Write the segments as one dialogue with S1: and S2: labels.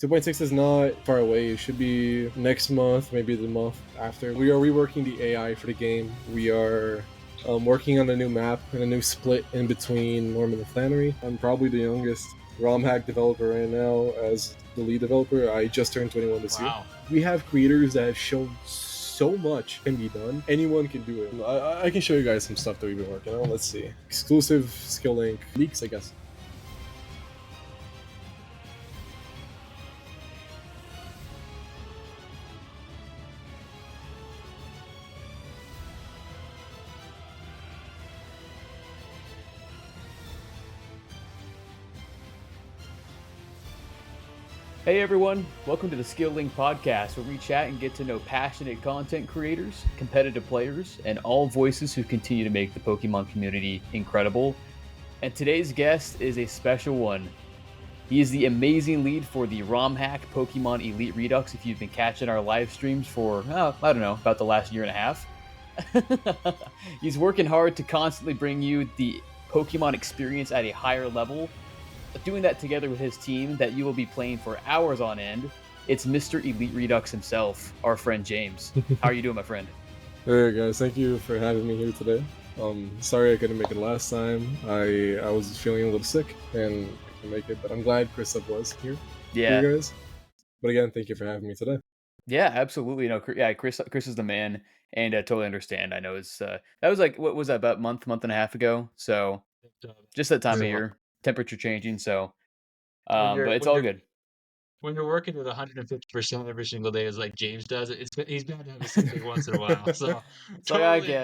S1: 2.6 is not far away. It should be next month, maybe the month after. We are reworking the AI for the game. We are working on a new map and a new split in between Norman and Flannery. I'm probably the youngest Romhack developer right now as the lead developer. I just turned 21 this year. We have creators that have shown so much can be done. Anyone can do it. I can show you guys some stuff that we've been working on. Let's see. Exclusive skill link leaks, I guess.
S2: Hey everyone, welcome to the Skill Link podcast, where we chat and get to know passionate content creators, competitive players, and all voices who continue to make the Pokemon community incredible. And today's guest is a special one. He is the amazing lead for the Romhack Pokemon Elite Redux. If you've been catching our live streams for, I don't know, about the last year and a half. He's working hard to constantly bring you the Pokemon experience at a higher level, doing that together with his team that you will be playing for hours on end. It's Mr. Elite Redux himself, our friend James. How are you doing, my friend?
S1: Hey guys, thank you for having me here today. Sorry I couldn't make it last time. I was feeling a little sick and I couldn't make it, but I'm glad Christoph was here.
S2: Yeah.
S1: For you guys. But again, thank you for having me today.
S2: Yeah, absolutely. No, yeah, Chris is the man, and I totally understand. I know it's that was like, what was that, about month and a half ago? So just that time of year, temperature changing. So, but it's all good.
S3: When you're working with 150% every single day, as like James does, he's bound to have a sick day once in a while. So totally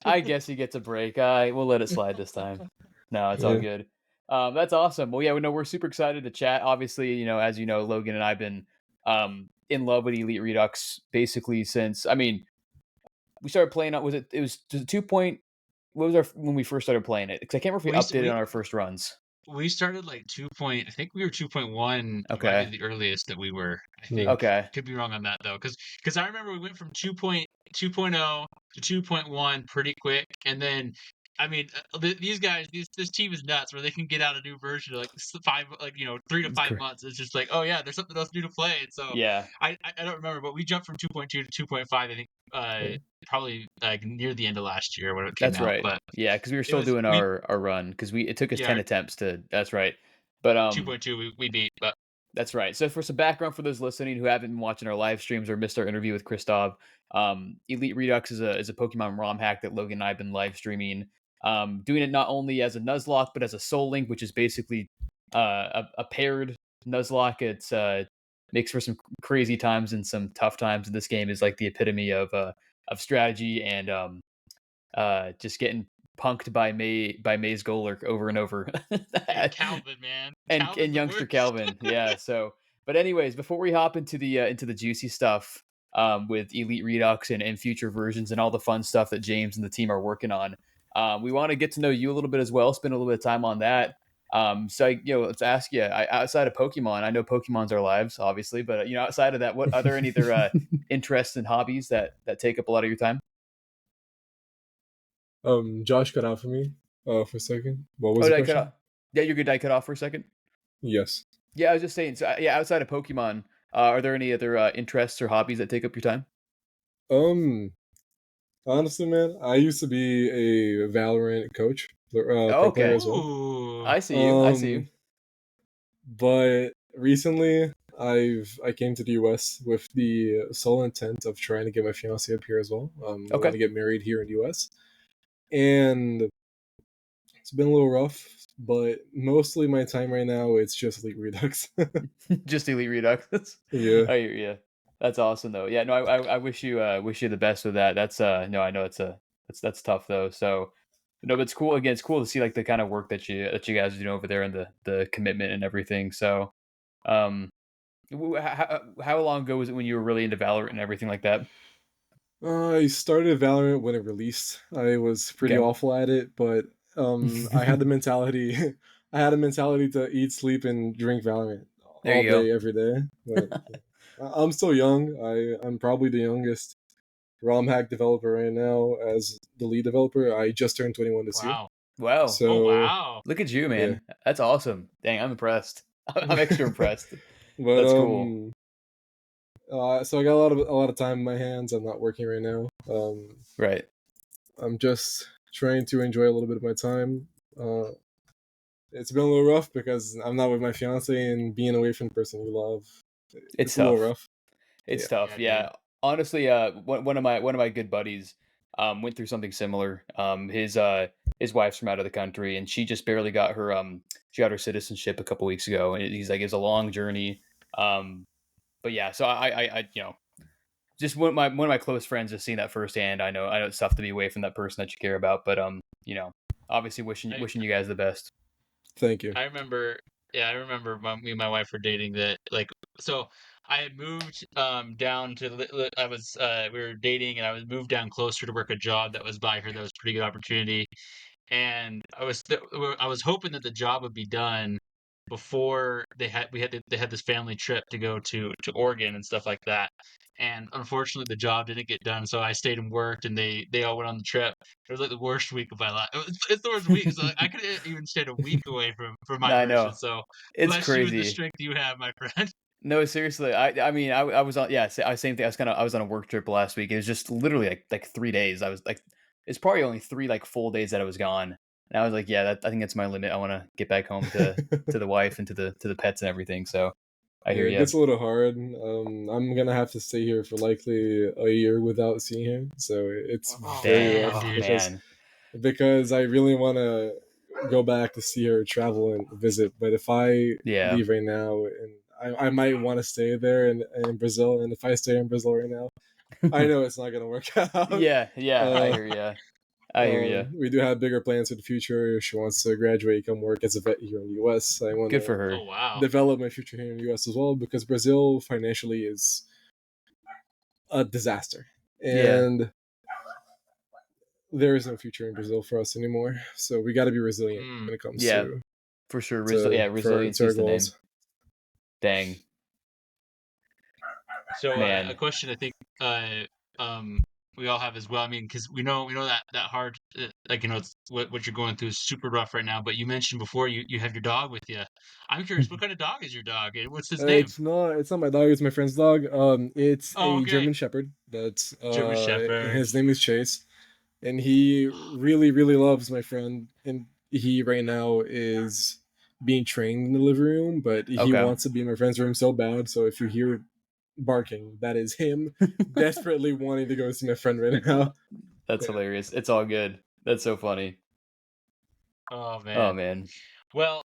S2: I guess he gets a break. We'll let it slide this time. No, it's all good. That's awesome. Well, yeah, we're super excited to chat. Obviously, as you know, Logan and I've been in love with Elite Redux basically since, we started playing it. Was it 2 point? What was when we first started playing it? Because I can't remember if we updated on our first runs.
S3: We started like 2 point. I think we were 2.1.
S2: Okay,
S3: might be the earliest that we were. I think.
S2: Okay,
S3: could be wrong on that though, because I remember we went from 2.0 to 2.1 pretty quick, and then these guys, this team is nuts. Where they can get out a new version of 3 to 5 months. It's just like, oh yeah, there's something else new to play. And so
S2: yeah,
S3: I don't remember, but we jumped from 2.2 to 2.5. I think probably like near the end of last year when it came out.
S2: That's right.
S3: But
S2: yeah, because we were still doing our run, because it took us 10 attempts to. That's right. But
S3: 2.2 we beat. But
S2: that's right. So for some background for those listening who haven't been watching our live streams or missed our interview with Christoph, Elite Redux is a Pokemon ROM hack that Logan and I have been live streaming. Doing it not only as a Nuzlocke, but as a Soul Link, which is basically a paired Nuzlocke. It's makes for some crazy times and some tough times. This game is like the epitome of strategy and just getting punked by Maze Golurk over and over.
S3: Calvin, man,
S2: and youngster Calvin. Yeah. So, but anyways, before we hop into the juicy stuff with Elite Redux and future versions and all the fun stuff that James and the team are working on, we want to get to know you a little bit as well. Spend a little bit of time on that. So let's ask you. Outside of Pokemon, I know Pokemon's our lives, obviously, but outside of that, what are there any other interests and hobbies that take up a lot of your time?
S1: Josh cut out for me for a second. What was the question?
S2: Yeah, you're good. Did I cut off for a second?
S1: Yes.
S2: Yeah, I was just saying. So yeah, outside of Pokemon, are there any other interests or hobbies that take up your time?
S1: Honestly, man, I used to be a Valorant coach, pro player as well.
S3: Ooh.
S2: I see you.
S1: But recently, I came to the US with the sole intent of trying to get my fiance up here as well. I want to get married here in the US, and it's been a little rough. But mostly my time right now, it's just Elite Redux.
S2: Just Elite Redux.
S1: Yeah.
S2: I hear you. That's awesome though. Yeah, no, I wish you the best with that. That's no, I know that's tough though. So no, but it's cool. Again, it's cool to see like the kind of work that you guys are doing over there and the commitment and everything. So, how long ago was it when you were really into Valorant and everything like that?
S1: I started Valorant when it released. I was pretty awful at it, but I had the mentality. I had a mentality to eat, sleep, and drink Valorant all day, every day. But, I'm still young. I'm probably the youngest ROM-hack developer right now as the lead developer. I just turned 21 this year.
S2: Wow.
S1: So,
S3: wow.
S2: Look at you, man. Yeah. That's awesome. Dang, I'm impressed. I'm extra impressed.
S1: But
S2: That's cool.
S1: so I got a lot of time in my hands. I'm not working right now.
S2: Right.
S1: I'm just trying to enjoy a little bit of my time. It's been a little rough because I'm not with my fiance and being away from the person you love.
S2: It's
S1: It's a little
S2: tough.
S1: rough.
S2: It's
S1: Yeah.
S2: tough.
S3: Yeah, dude.
S2: Yeah. Honestly, one of my good buddies went through something similar. His wife's from out of the country, and she just barely got her citizenship a couple weeks ago. And he's like, it's a long journey. Um, but yeah, so I just one of my close friends just seeing that firsthand. I know it's tough to be away from that person that you care about, but obviously wishing
S3: I,
S2: wishing you guys the best.
S1: Thank you.
S3: I remember, yeah, I remember me and my wife were dating that, like, so I had moved down to I was we were dating and I was moved down closer to work a job that was by her that was a pretty good opportunity. And I was hoping that the job would be done before they had this family trip to go to Oregon and stuff like that. And unfortunately, the job didn't get done, so I stayed and worked, and they all went on the trip. It was like the worst week of my life. It's the worst week. So like, I could have even stayed a week away from my
S2: I
S3: version.
S2: know
S3: So
S2: it's
S3: bless you with the
S2: crazy.
S3: strength you have, my friend.
S2: No, seriously. I mean, I was on, yeah, same thing. I was on a work trip last week. It was just literally like 3 days. I was like, it's probably only three like full days that I was gone. And I was like, yeah, I think that's my limit. I want to get back home to the wife and to the pets and everything. So I
S1: Yeah,
S2: hear
S1: it
S2: you.
S1: gets a little hard. I'm gonna have to stay here for likely a year without seeing him, so it's
S3: Oh
S1: very
S3: man,
S1: rough
S2: Oh
S3: dude.
S1: because I really want to go back to see her, travel and visit. But if I
S2: Yeah.
S1: leave right now, and I might want to stay there in Brazil, and if I stay in Brazil right now, I know it's not gonna work out.
S2: Yeah, yeah, I
S1: Uh,
S2: hear you. I hear you.
S1: we do have bigger plans for the future. She wants to graduate, come work as a vet here in the U.S. I want
S2: Good for
S1: to
S3: Oh
S2: her.
S3: wow.
S1: develop my future here in the U.S. as well because Brazil financially is a disaster,
S2: Yeah.
S1: and there is no future in Brazil for us anymore. So we got to be resilient
S3: Mm.
S1: when it comes
S2: Yeah, for sure. Yeah,
S1: to
S2: resiliency
S1: our
S2: is the
S1: goals.
S2: name. Dang,
S3: So a
S2: man.
S3: question I think uh, um, we all have as well. I mean, because we know that hard, like it's what you're going through is super rough right now. But you mentioned before you have your dog with you. I'm curious, what kind of dog is your dog? And what's his name?
S1: It's not my dog. It's my friend's dog. It's
S3: Oh,
S1: a
S3: okay,
S1: German Shepherd. That's
S3: German Shepherd.
S1: his name is Chase, and he really loves my friend. And he right now is being trained in the living room, but he
S2: Okay.
S1: wants to be in my friend's room so bad. So if you hear barking, that is him desperately wanting to go see my friend right now.
S2: That's
S1: Yeah.
S2: hilarious. It's all good. That's so funny.
S3: Oh
S2: Oh
S3: man.
S2: man.
S3: Well,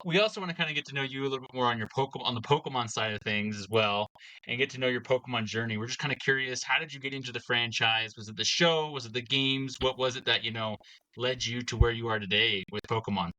S3: we also want to kind of get to know you a little bit more on your Pokemon on the Pokemon side of things as well, and get to know your Pokemon journey. We're just kind of curious, how did you get into the franchise? Was it the show? Was it the games? What was it that led you to where you are today with Pokemon?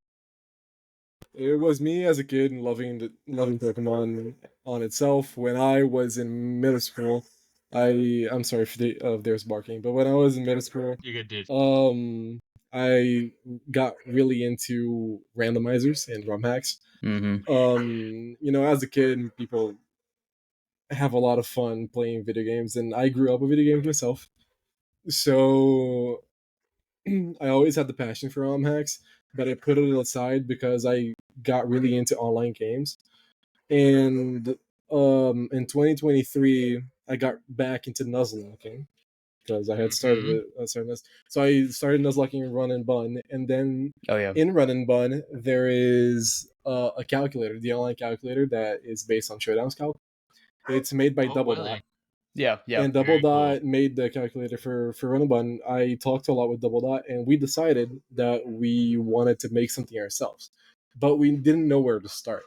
S1: It was me as a kid loving Pokemon on itself. When I was in middle school, I'm sorry if there's barking, but when I was in middle school,
S3: You good, dude?
S1: um, I got really into randomizers and ROM hacks.
S2: Mm-hmm.
S1: As a kid, people have a lot of fun playing video games, and I grew up with video games myself, so I always had the passion for ROM hacks, but I put it aside because I got really into online games. And in 2023, I got back into Nuzlocking because I had
S3: Mm-hmm.
S1: started this. So I started Nuzlocking in Run and Bun, and then
S2: Oh yeah.
S1: in Run and Bun there is a calculator, the online calculator that is based on Showdown's calc. It's made by
S3: Oh,
S1: Double Dot,
S3: really?
S2: Yeah. Yeah.
S1: and Double
S3: Very cool.
S1: Dot made the calculator for Run and Bun. I talked a lot with Double Dot, and we decided that we wanted to make something ourselves, but we didn't know where to start.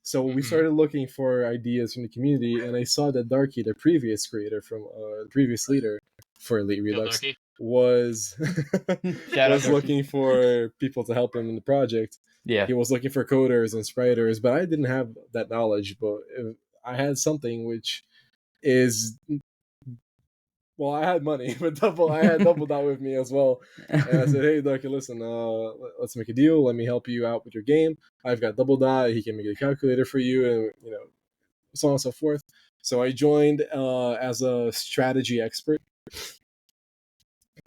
S1: So we
S3: Mm-hmm.
S1: started looking for ideas from the community, and I saw that Darky, the previous creator from previous leader for Elite
S3: Yo,
S1: Redux,
S3: Darky.
S1: was
S2: Shout out
S1: was
S2: Darky.
S1: looking for people to help him in the project.
S2: Yeah.
S1: He was looking for coders and spriters, but I didn't have that knowledge. But I had something which is well, I had money, but I had Double Dot with me as well. And I said, "Hey, Ducky, listen, let's make a deal. Let me help you out with your game. I've got Double Dot. He can make a calculator for you, and so on and so forth." So I joined as a strategy expert,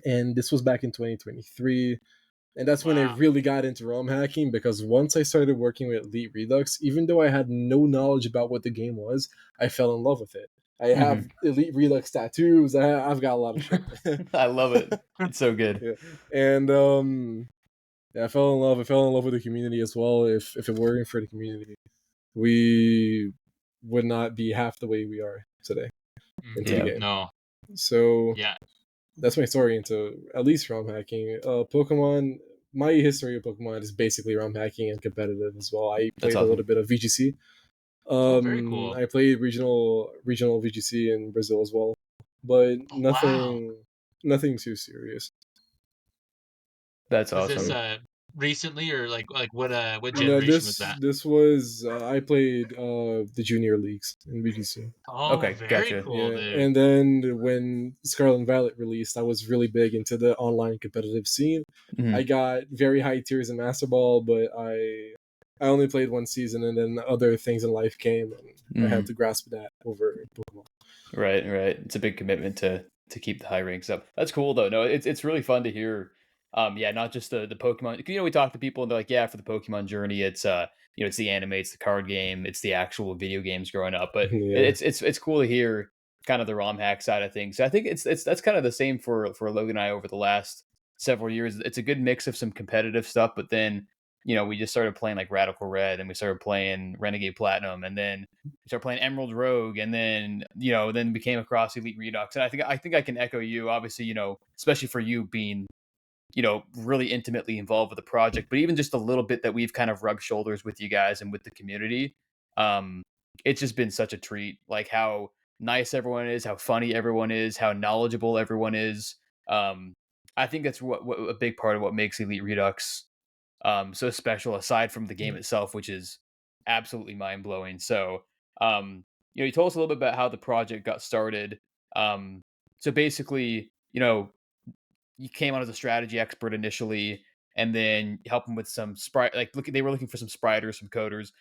S1: and this was back in 2023. And that's when I
S3: Wow.
S1: really got into ROM hacking, because once I started working with Elite Redux, even though I had no knowledge about what the game was, I fell in love with it. I have Elite Redux tattoos. I've got a lot of shit.
S2: I love it. It's so good.
S1: Yeah. And yeah, I fell in love. I fell in love with the community as well. If it weren't for the community, we would not be half the way we are today into the
S2: Yeah.
S1: game.
S3: No.
S1: So
S3: Yeah.
S1: that's my story into at least ROM hacking. Pokemon. My history of Pokemon is basically ROM hacking and competitive as well. I
S2: That's
S1: played a
S2: awesome.
S1: little bit of VGC.
S3: Oh, very cool.
S1: I played regional VGC in Brazil as well, but
S3: Oh, wow.
S1: nothing too serious.
S2: That's
S3: Was this
S2: awesome.
S3: recently, or like what
S1: No,
S3: generation was that?
S1: this was I played the junior leagues in VGC.
S3: Oh,
S2: Okay,
S3: very
S2: gotcha.
S3: cool,
S1: Yeah,
S3: dude.
S1: and then when Scarlet and Violet released, I was really big into the online competitive scene. I
S2: Mhm.
S1: got very high tiers in Master Ball, but I only played one season, and then other things in life came, and I had
S2: Mhm.
S1: to grasp that over Pokemon.
S2: Right, right. It's a big commitment to keep the high ranks up. That's cool though. No, it's really fun to hear. Yeah, not just the Pokemon. You know, we talk to people and they're like, yeah, for the Pokemon journey, it's you know, it's the anime, it's the card game, it's the actual video games growing up. But
S1: Yeah.
S2: it's cool to hear kind of the ROM hack side of things. I think it's that's kind of the same for Logan and I over the last several years. It's a good mix of some competitive stuff, but then you know, we just started playing like Radical Red and we started playing Renegade Platinum and then we started playing Emerald Rogue, and then you know, then we came across Elite Redux. And I think I can echo you. Obviously, you know, especially for you being you know really intimately involved with the project, but even just a little bit that we've kind of rubbed shoulders with you guys and with the community. Um, it's just been such a treat. Like how nice everyone is, how funny everyone is, how knowledgeable everyone is. Um, I think that's what a big part of what makes Elite Redux so special aside from the game itself, which is absolutely mind blowing. So, you know, you told us a little bit about how the project got started. Um, so basically, you know, you came on as a strategy expert initially, and then help them with some sprite. Like, they were looking for some spriters, some coders.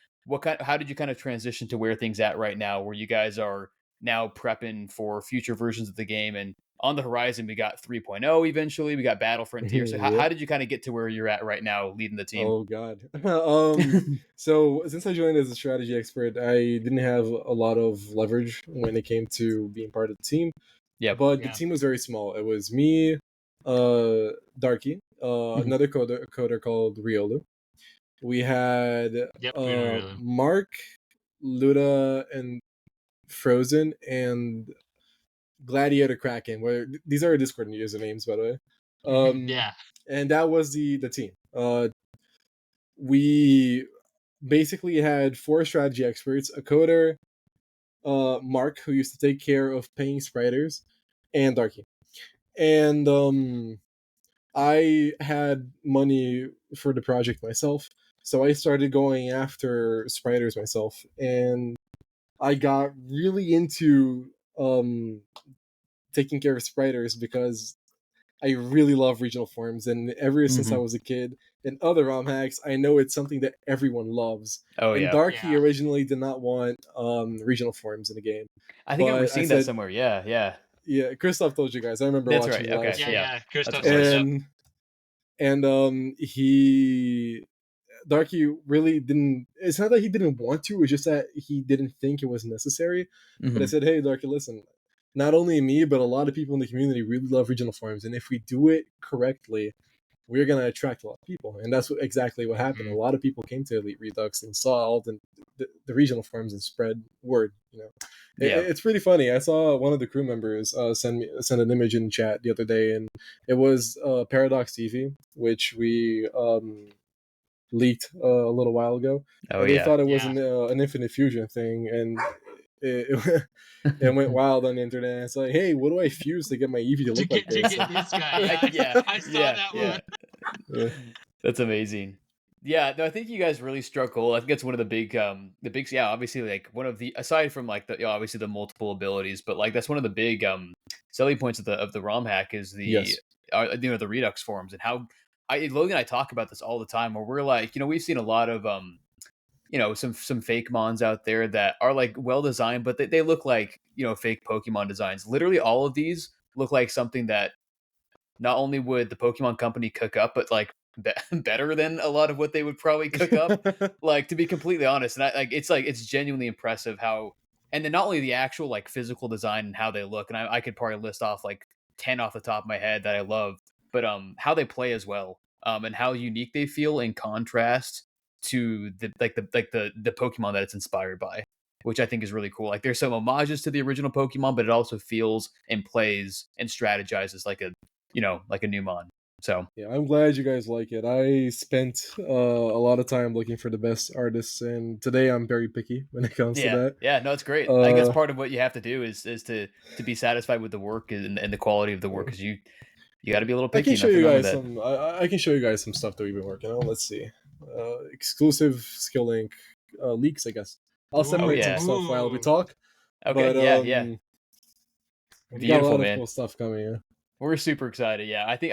S2: How did you kind of transition to where things at right now, where you guys are now prepping for future versions of the game? And on the horizon, we got 3.0 eventually. We got Battle Frontier. So,
S1: Yep.
S2: how did you kind of get to where you're at right now, leading the team?
S1: Oh God. So since I joined as a strategy expert, I didn't have a lot of leverage when it came to being part of the team.
S2: Yep.
S1: But the
S3: Yeah.
S1: team was very small. It was me, Darky,
S2: Mhm.
S1: another coder called Riolu. We had
S3: Yep. We know.
S1: Mark, Luda, and Frozen, and Gladiator Kraken. Where these are Discord usernames, by the way.
S3: Yeah.
S1: And that was the team. We basically had four strategy experts: a coder, Mark, who used to take care of paying spriters, and Darky. And I had money for the project myself, so I started going after spriters myself, and I got really into taking care of spriters because I really love regional forms, and ever since I
S2: Mhm.
S1: was a kid, and other ROM hacks, I know it's something that everyone loves.
S2: Oh
S1: And
S2: yeah.
S1: Darky
S3: Yeah.
S1: originally did not want regional forms in the game,
S2: I think I remember
S1: but I
S2: seeing that
S1: said,
S2: somewhere. Yeah. Yeah.
S1: "Yeah." Christoph told you guys. I remember
S2: That's
S1: watching
S2: right.
S1: the live
S2: Okay.
S3: Yeah.
S1: stream,
S2: Yeah.
S3: Yeah.
S2: That's
S3: Christoph
S2: right.
S3: said, "Yep."
S1: and he Darky really didn't. It's not that he didn't want to; it's just that he didn't think it was necessary. But I
S2: Mhm.
S1: said, "Hey, Darky, listen. Not only me, but a lot of people in the community really love regional forms, and if we do it correctly, we're gonna attract a lot of people." And that's exactly what happened. A
S3: Mhm.
S1: lot of people came to Elite Redux and saw all the regional forms and spread word.
S2: Yeah.
S1: It's pretty funny. I saw one of the crew members send an image in chat the other day, and it was Paradox TV, which we leaked a little while ago,
S2: Oh
S1: and they
S2: yeah.
S1: thought it was
S3: Yeah.
S1: an Infinite Fusion thing, and it went wild on the internet. It's like, hey, what do I fuse to get my Eevee to
S3: To
S1: look like this?
S3: get this guy. Yeah.
S2: Yeah.
S3: I saw
S2: Yeah.
S3: that
S2: Yeah.
S3: one.
S1: Yeah.
S2: That's amazing. Yeah, no, I think you guys really struck gold. I think that's one of the big, yeah, obviously like one of the aside from like the, you know, obviously the multiple abilities, but like that's one of the big selling points of the ROM hack is the
S1: Yes.
S2: you know the Redux forms and how Logan and I talk about this all the time where we're like, you know, we've seen a lot of you know, some fake mons out there that are like well designed, but they look like, you know, fake Pokemon designs. Literally all of these look like something that not only would the Pokemon company cook up, but like better than a lot of what they would probably cook up. Like, to be completely honest, and it's genuinely impressive how, and then not only the actual like physical design and how they look, and I could probably list off like 10 off the top of my head that I love, but how they play as well, and how unique they feel in contrast to the Pokemon that it's inspired by, which I think is really cool. Like, there's some homages to the original Pokemon, but it also feels and plays and strategizes like a new mon. So
S1: Yeah, I'm glad you guys like it. I spent a lot of time looking for the best artists, and today I'm very picky when it comes to that.
S2: yeah, no, it's great. I think that's part of what you have to do is to be satisfied with the work and the quality of the work, because you got to be a little
S1: I
S2: picky.
S1: can show you
S2: Nothing wrong with
S1: guys
S2: that.
S1: some. I can show you guys some stuff that we've been working on. Let's see, exclusive skill link leaks. I guess I'll separate
S2: yeah.
S1: some stuff while we talk.
S2: Okay,
S1: But,
S2: yeah.
S1: We got a lot
S2: man.
S1: of cool stuff coming. Yeah.
S2: We're super excited. Yeah, I think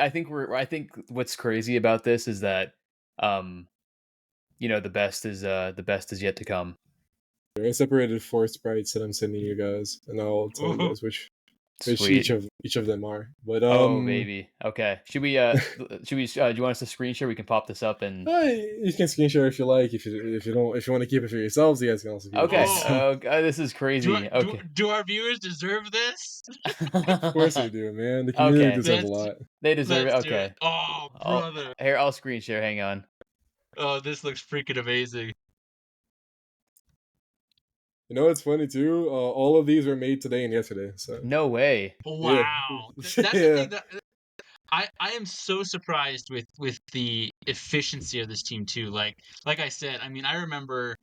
S2: what's crazy about this is that, the best is yet to come.
S1: I separated 4 sprites that I'm sending you guys, and I'll tell you guys which
S2: Sweet.
S1: each of them are. But
S2: Oh baby. Okay. Should we do you want us to screen share? We can pop this up and
S1: you can screen share if you like. If you want to keep it for yourselves, you guys can also keep
S2: okay.
S1: it.
S2: Oh, this is crazy.
S3: Do our viewers deserve this?
S1: Of course they do, man. The community deserves a lot.
S2: They deserve it.
S3: Let's do
S2: Okay.
S3: it. Oh, brother.
S2: I'll screen share. Hang on.
S3: Oh, this looks freaking amazing.
S1: You know what's funny too? All of these were made today and yesterday. So
S2: No way.
S3: Wow.
S1: Yeah.
S3: That's the thing that I am so surprised with the efficiency of this team too. Like I said, I mean, I remember,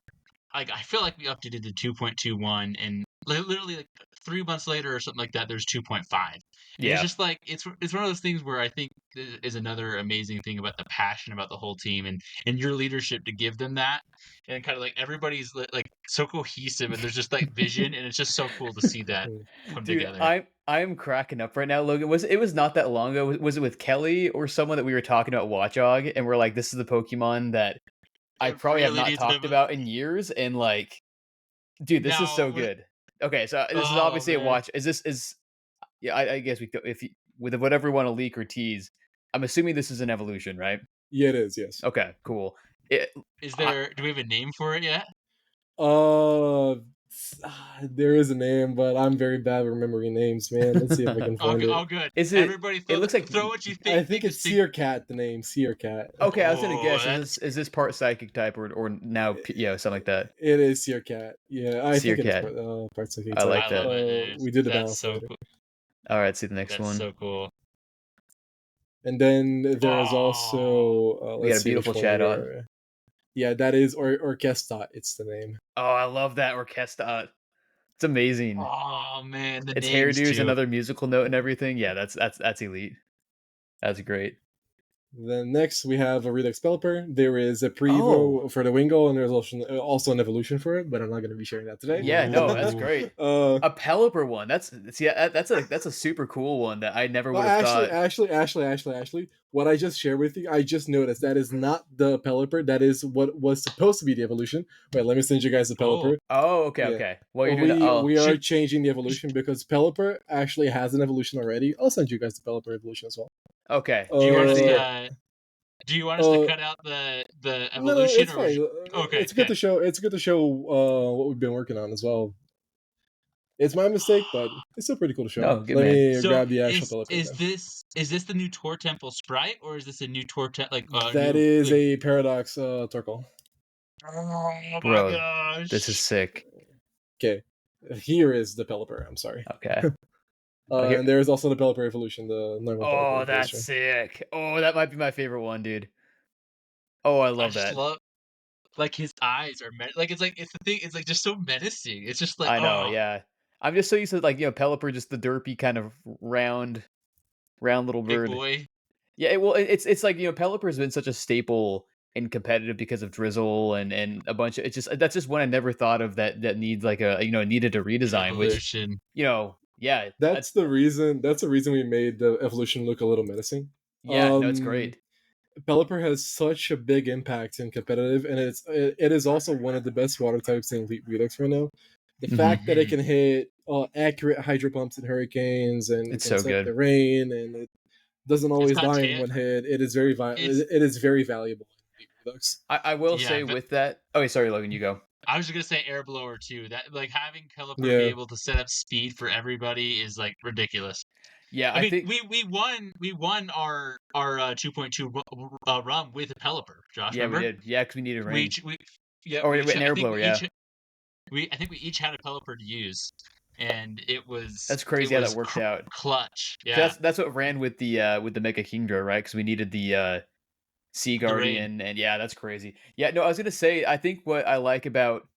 S3: like, I feel like we updated to 2.21, and literally like 3 months later or something like that, there's 2.5. And
S2: Yeah.
S3: it's just like it's one of those things where I think is another amazing thing about the passion about the whole team and your leadership to give them that, and kind of like everybody's like so cohesive, and there's just like vision, and it's just so cool to see that come
S2: Dude,
S3: together.
S2: I'm cracking up right now, Logan. It was not that long ago. Was it with Kelly or someone that we were talking about Watchog, and we're like, this is the Pokemon that I probably have
S3: really
S2: not
S3: needs
S2: talked
S3: them.
S2: about in years, and like, dude, this is so good. Okay, so this is obviously a watch. Yeah, I guess with whatever you want to leak or tease, I'm assuming this is an evolution, right?
S1: yeah, it is. Yes.
S2: Okay, cool.
S3: Do we have a name for it yet?
S1: There is a name, but I'm very bad at remembering names, man. Let's see if I can find it.
S3: Oh, good.
S2: Is it?
S3: Everybody
S2: It looks like
S3: throw what you think.
S1: I think it's Seer Cat. The name Seer Cat.
S2: Okay, I was gonna guess.
S3: that's-
S2: Is this part psychic type or now something like that?
S1: It is Seer Cat. Yeah, I
S2: Seer
S1: think
S2: Cat.
S1: it's part psychic.
S2: I like
S3: I love
S2: that.
S3: it, dude.
S1: We did the
S3: That's
S1: balance
S3: so
S1: later.
S3: cool.
S2: All right, see the next
S3: That's
S2: one.
S3: so cool.
S1: And then there is also
S2: We got a beautiful chat on.
S1: Yeah, that is Orchestra. It's the name.
S2: Oh, I love that orchestra. It's amazing.
S3: Oh man, the
S2: Its
S3: names
S2: hairdo is
S3: too.
S2: another musical note and everything. Yeah, that's elite. That's great.
S1: Then next we have a Redux Pelipper. There is a Prevo for the Wingull, and there's also an evolution for it, but I'm not going to be sharing that today.
S2: Yeah, no, that's great. A Pelipper one. That's a super cool one that I never would have thought.
S1: Actually, what I just shared with you, I just noticed that is not the Pelipper. That is what was supposed to be the evolution. Wait, let me send you guys the Pelipper.
S2: Oh, okay,
S1: Yeah.
S2: okay. Well, you're doing
S1: we are changing the evolution because Pelipper actually has an evolution already. I'll send you guys the Pelipper evolution as well.
S2: Okay.
S3: Do you want us to cut out the evolution?
S1: No, it's fine.
S3: Okay,
S1: it's good to show. It's good to show what we've been working on as well. It's my mistake, but it's still pretty cool to show.
S2: No, good
S1: Let
S2: man.
S1: me
S3: So
S1: grab the actual Pelipper.
S3: is this the new Tor Temple Sprite, or is this a new Tor Temple
S1: that is a Paradox Torkoal.
S3: Oh my
S2: Bro,
S3: gosh!
S2: this is sick.
S1: Okay, here is the Pelipper. I'm sorry.
S2: Okay.
S1: And there is also the Pelipper evolution, the normal.
S2: Oh, that's sick. Oh, that might be my favorite one, dude. Oh, I love that.
S3: Like his eyes are it's the thing. It's like just so menacing. It's just like
S2: I know, yeah. I'm just so used to Pelipper, just the derpy kind of round little bird.
S3: Big boy.
S2: Yeah, it's like Pelipper's been such a staple in competitive because of Drizzle and a bunch of that's just one I never thought of that needs like needed a redesign,
S3: Evolution.
S2: which yeah.
S1: That's the reason we made the evolution look a little menacing.
S2: Yeah, no, it's great.
S1: Pelipper has such a big impact in competitive, and it is also one of the best water types in Elite Redux right now. The fact that it can hit accurate hydro pumps and hurricanes, and
S2: it's
S1: can
S2: so good.
S1: the rain, and doesn't
S3: It's
S1: always
S3: got
S1: die in
S3: tail.
S1: one hit. It is very
S3: It's
S1: it is very valuable in Elite Redux.
S2: I will
S3: yeah,
S2: say
S3: but
S2: with that. Oh, sorry, Logan, you go.
S3: I was just gonna say air blower too. That like having Caliper be
S1: Yeah,
S3: able to set up speed for everybody is like ridiculous.
S2: Yeah,
S3: I
S2: I
S3: mean,
S2: think.
S3: we won our 2.2 run with a Pelipper. Josh,
S2: Yeah, we
S3: remember?
S2: did. Yeah, because we needed
S3: We
S2: rain.
S3: each we yeah
S2: Or
S3: we each
S2: an
S3: I
S2: air
S3: think
S2: blower. Yeah,
S3: I think we each had a Pelipper to use, and
S2: that's
S3: it
S2: crazy how that
S3: was
S2: worked out.
S3: clutch.
S2: 'Cause
S3: Yeah,
S2: that's what ran with the Mega Kingdra, right? Because we needed the Sea
S3: the rain.
S2: Guardian, and yeah, that's crazy. Yeah, no, I was gonna say, I think what I like about,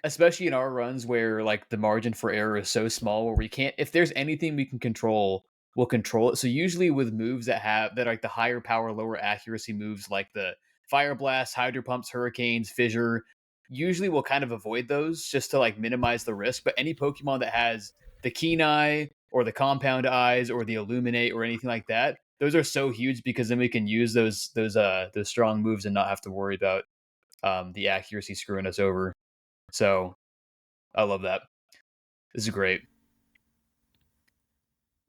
S2: especially in our runs where like the margin for error is so small, where we can't, if there's anything we can control, we'll control it. So usually with moves that are like the higher power, lower accuracy moves, like the Fire Blast, Hydro Pumps, Hurricanes, Fissure, usually we'll kind of avoid those just to like minimize the risk. But any Pokemon that has the Keen Eye or the Compound Eyes or the Illuminate or anything like that, those are so huge because then we can use those strong moves and not have to worry about the accuracy screwing us over. So I love that. This is great.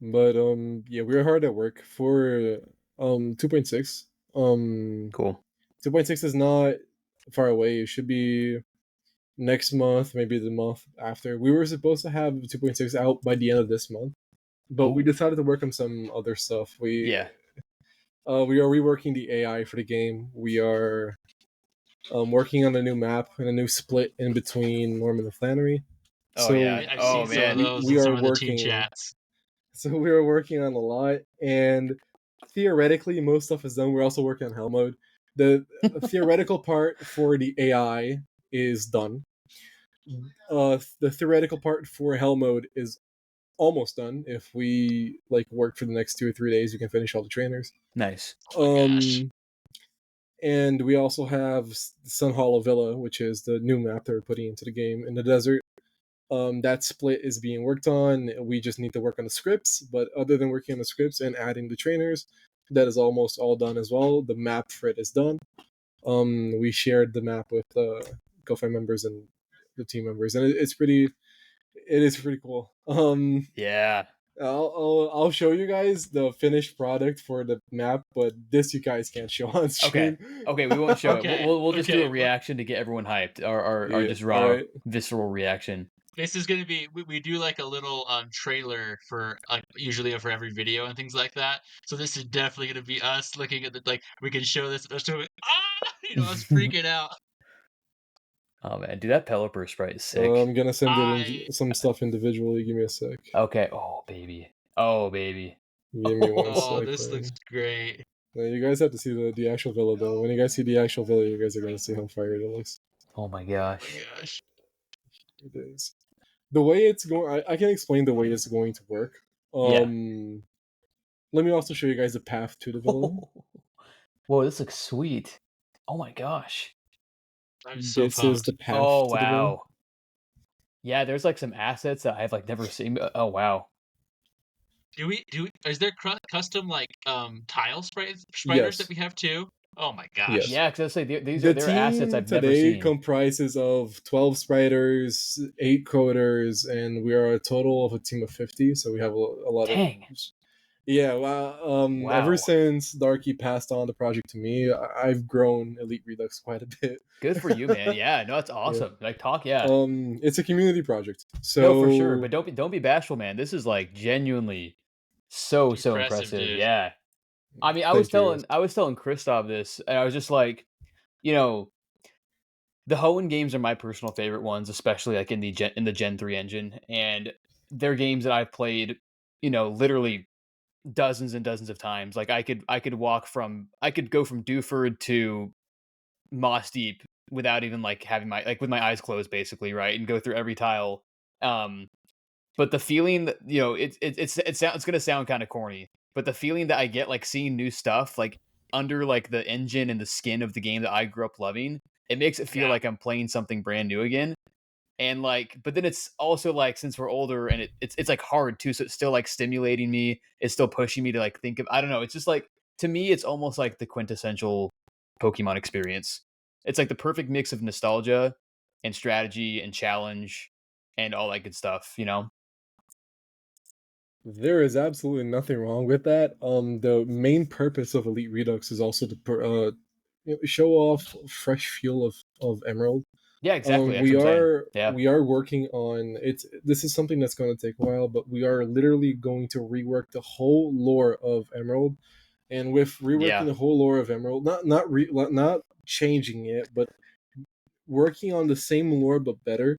S1: but yeah, we're hard at work for 2.6. Um,
S2: Cool.
S1: 2.6 is not far away. It should be next month, maybe the month after. We were supposed to have 2.6 out by the end of this month, but we
S2: Ooh.
S1: decided to work on some other stuff.
S2: Yeah.
S1: We are reworking the AI for the game. We are working on a new map and a new split in between Norman and Flannery.
S2: Oh yeah.
S1: So
S3: I've
S2: Oh
S3: seen some of
S2: man.
S3: those
S1: we
S3: in some
S1: are
S3: of the team
S1: working.
S3: chats.
S1: So we are working on a lot, and theoretically, most stuff is done. We're also working on hell mode. The theoretical part for the AI is done. The theoretical part for hell mode is almost done. If we like work for the next 2 or 3 days, we can finish all the trainers.
S2: Nice.
S3: Oh my gosh.
S1: And we also have Sun Hollow Villa, which is the new map that we're putting into the game in the desert. That split is being worked on. We just need to work on the scripts. But other than working on the scripts and adding the trainers, that is almost all done as well. The map for it is done. We shared the map with the GoFi members and the team members, and it's pretty. It is pretty cool.
S2: Yeah.
S1: I'll show you guys the finished product for the map, but this you guys can't show on
S2: Okay.
S1: stream.
S2: Okay, we won't show it.
S3: Okay,
S2: We'll just do a
S3: okay.
S2: reaction to get everyone hyped. Our
S1: Yeah,
S2: just
S1: all
S2: raw
S1: right.
S2: visceral reaction.
S3: This is gonna be we do like a little trailer for like usually for every video and things like that. So this is definitely gonna be us looking at the like we can show this us doing us freaking out.
S2: Oh man, dude, that Pelipper sprite is sick.
S1: I'm gonna send it
S3: I
S1: in some stuff individually. Give me a sec.
S2: Okay. Oh baby. Oh baby.
S1: Give me one
S3: oh
S1: sec.
S3: this looks
S1: Man.
S3: great.
S1: Now, you guys have to see the actual villa though. When you guys see the actual villa, you guys are gonna see how fire it looks.
S2: Oh my
S3: Oh
S2: gosh.
S3: my gosh.
S1: It is. The way it's going, I can explain the way it's going to work.
S2: Yeah.
S1: Let me also show you guys the path to the villa.
S2: Whoa, this looks sweet. Oh my gosh.
S3: I'm so
S1: This is
S3: pumped.
S1: the path
S2: Oh
S1: to the villa.
S2: wow. Yeah, there's like some assets that I've like never seen. Oh wow.
S3: Is there custom like tile spiders that
S1: Yes.
S3: we have too? Oh my gosh.
S1: Yes.
S2: Yeah, because I say these
S1: The
S2: are assets
S1: team
S2: I've never
S1: today
S2: seen.
S1: comprises of 12 spiders, 8 coders, and we are a total of a team of 50. So we have a lot of.
S2: Dang.
S1: Yeah, well, ever
S2: Wow.
S1: since Darky passed on the project to me, I've grown Elite Redux quite a bit.
S2: Good for you, man. Yeah, no, that's
S1: Yeah.
S2: awesome. Like talk, yeah.
S1: It's a community project. So
S2: No, for sure. But don't be bashful, man. This is like genuinely so
S3: Impressive,
S2: impressive.
S3: dude.
S2: Yeah. I mean,
S1: Thank you, guys.
S2: I was telling Christoph this, and I was just like, you know, the Hoenn games are my personal favorite ones, especially like in the Gen 3 engine, and they're games that I've played, literally dozens and dozens of times. Like I could go from Dewford to Moss Deep without even like having with my eyes closed basically, right? And go through every tile. But the feeling that, it's going to sound kind of corny, but the feeling that I get like seeing new stuff like under like the engine and the skin of the game that I grew up loving, it makes it feel
S3: Yeah.
S2: like I'm playing something brand new again. And like, but then it's also like, since we're older and it's like hard too, so it's still like stimulating me. It's still pushing me to like think of, I don't know. It's just like, to me, it's almost like the quintessential Pokemon experience. It's like the perfect mix of nostalgia and strategy and challenge and all that good stuff,
S1: There is absolutely nothing wrong with that. The main purpose of Elite Redux is also to show off fresh fuel of Emerald.
S2: Yeah, exactly. That's what
S1: We
S2: I'm saying.
S1: are
S2: Yeah.
S1: we are working on it. This is something that's going to take a while, but we are literally going to rework the whole lore of Emerald. And with reworking
S2: Yeah.
S1: the whole lore of Emerald, not changing it, but working on the same lore but better.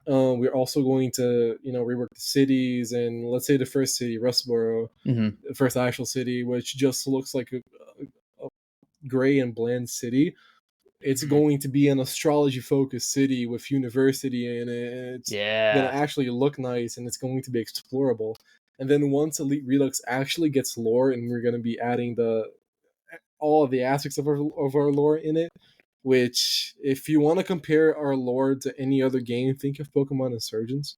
S1: We're also going to rework the cities, and let's say the first city, Rustboro,
S2: Hmm.
S1: the first actual city, which just looks like a gray and bland city. It's
S3: Mhm.
S1: going to be an astrology focused city with university in it, and it's gonna
S2: Yeah.
S1: actually look nice, and it's going to be explorable. And then once Elite Redux actually gets lore, and we're gonna be adding the all of the aspects of our lore in it. Which, if you want to compare our lore to any other game, think of Pokemon Insurgents.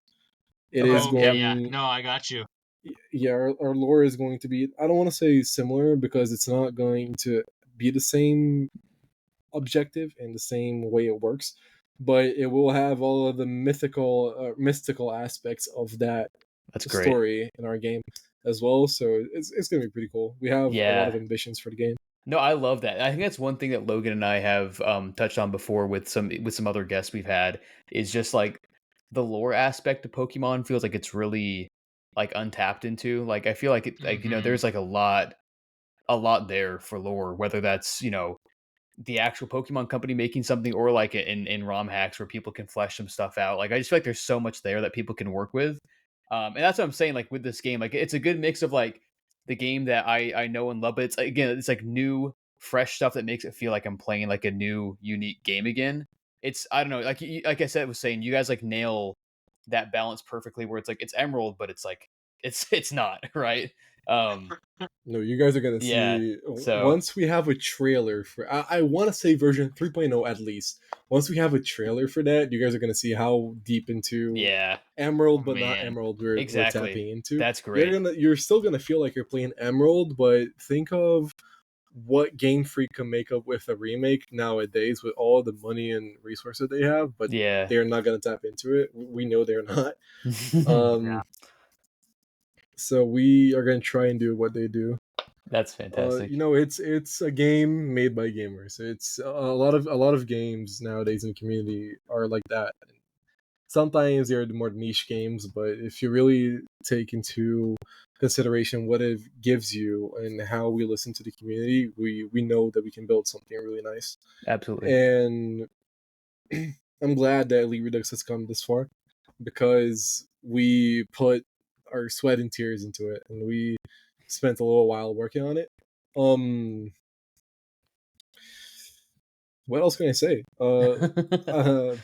S1: It is
S2: Okay.
S3: Okay,
S2: Yep.
S3: yeah.
S1: going,
S3: No, I got you.
S1: yeah, our lore is going to be. I don't want to say similar because it's not going to be the same objective and the same way it works, but it will have all of the mystical aspects of that
S2: That's great.
S1: story in our game as well. So it's gonna be pretty cool. We have a lot of
S2: Yeah.
S1: ambitions for the game.
S2: No, I love that. I think that's one thing that Logan and I have touched on before with some other guests we've had is just like the lore aspect of Pokemon feels like it's really like untapped into. Like I feel like
S3: Mhm.
S2: there's like a lot there for lore, whether that's the actual Pokemon company making something or like in ROM hacks where people can flesh some stuff out. Like I just feel like there's so much there that people can work with. And that's what I'm saying. Like with this game, like it's a good mix of like the game that I know and love, but it's again it's like new, fresh stuff that makes it feel like I'm playing like a new, unique game again. It's I don't know, like like I said was saying, you guys like nail that balance perfectly where it's like it's Emerald, but it's like it's not right. Um,
S1: No, you guys are gonna
S2: yeah.
S1: see
S2: So
S1: once we have a trailer for. I want to say version 3.0 at least. Once we have a trailer for that, you guys are gonna see how deep into
S2: yeah,
S3: Oh
S1: Emerald, but not
S3: man.
S1: Emerald, we're
S2: exactly.
S1: tapping into.
S2: That's great.
S1: You're still gonna feel like you're playing Emerald, but think of what Game Freak can make up with a remake nowadays with all the money and resources they have, but
S2: Yeah.
S1: they're not gonna tap into it. We know they're not.
S3: Yeah.
S1: Um, so we are gonna try and do what they do.
S2: That's fantastic.
S1: It's a game made by gamers. It's a lot of games nowadays in the community are like that. Sometimes they're the more niche games, but if you really take into consideration what it gives you and how we listen to the community, we know that we can build something really nice.
S2: Absolutely.
S1: And I'm glad that Elite Redux has come this far because we put our sweat and tears into it, and we spent a little while working on it. Um, what else can I say? Uh,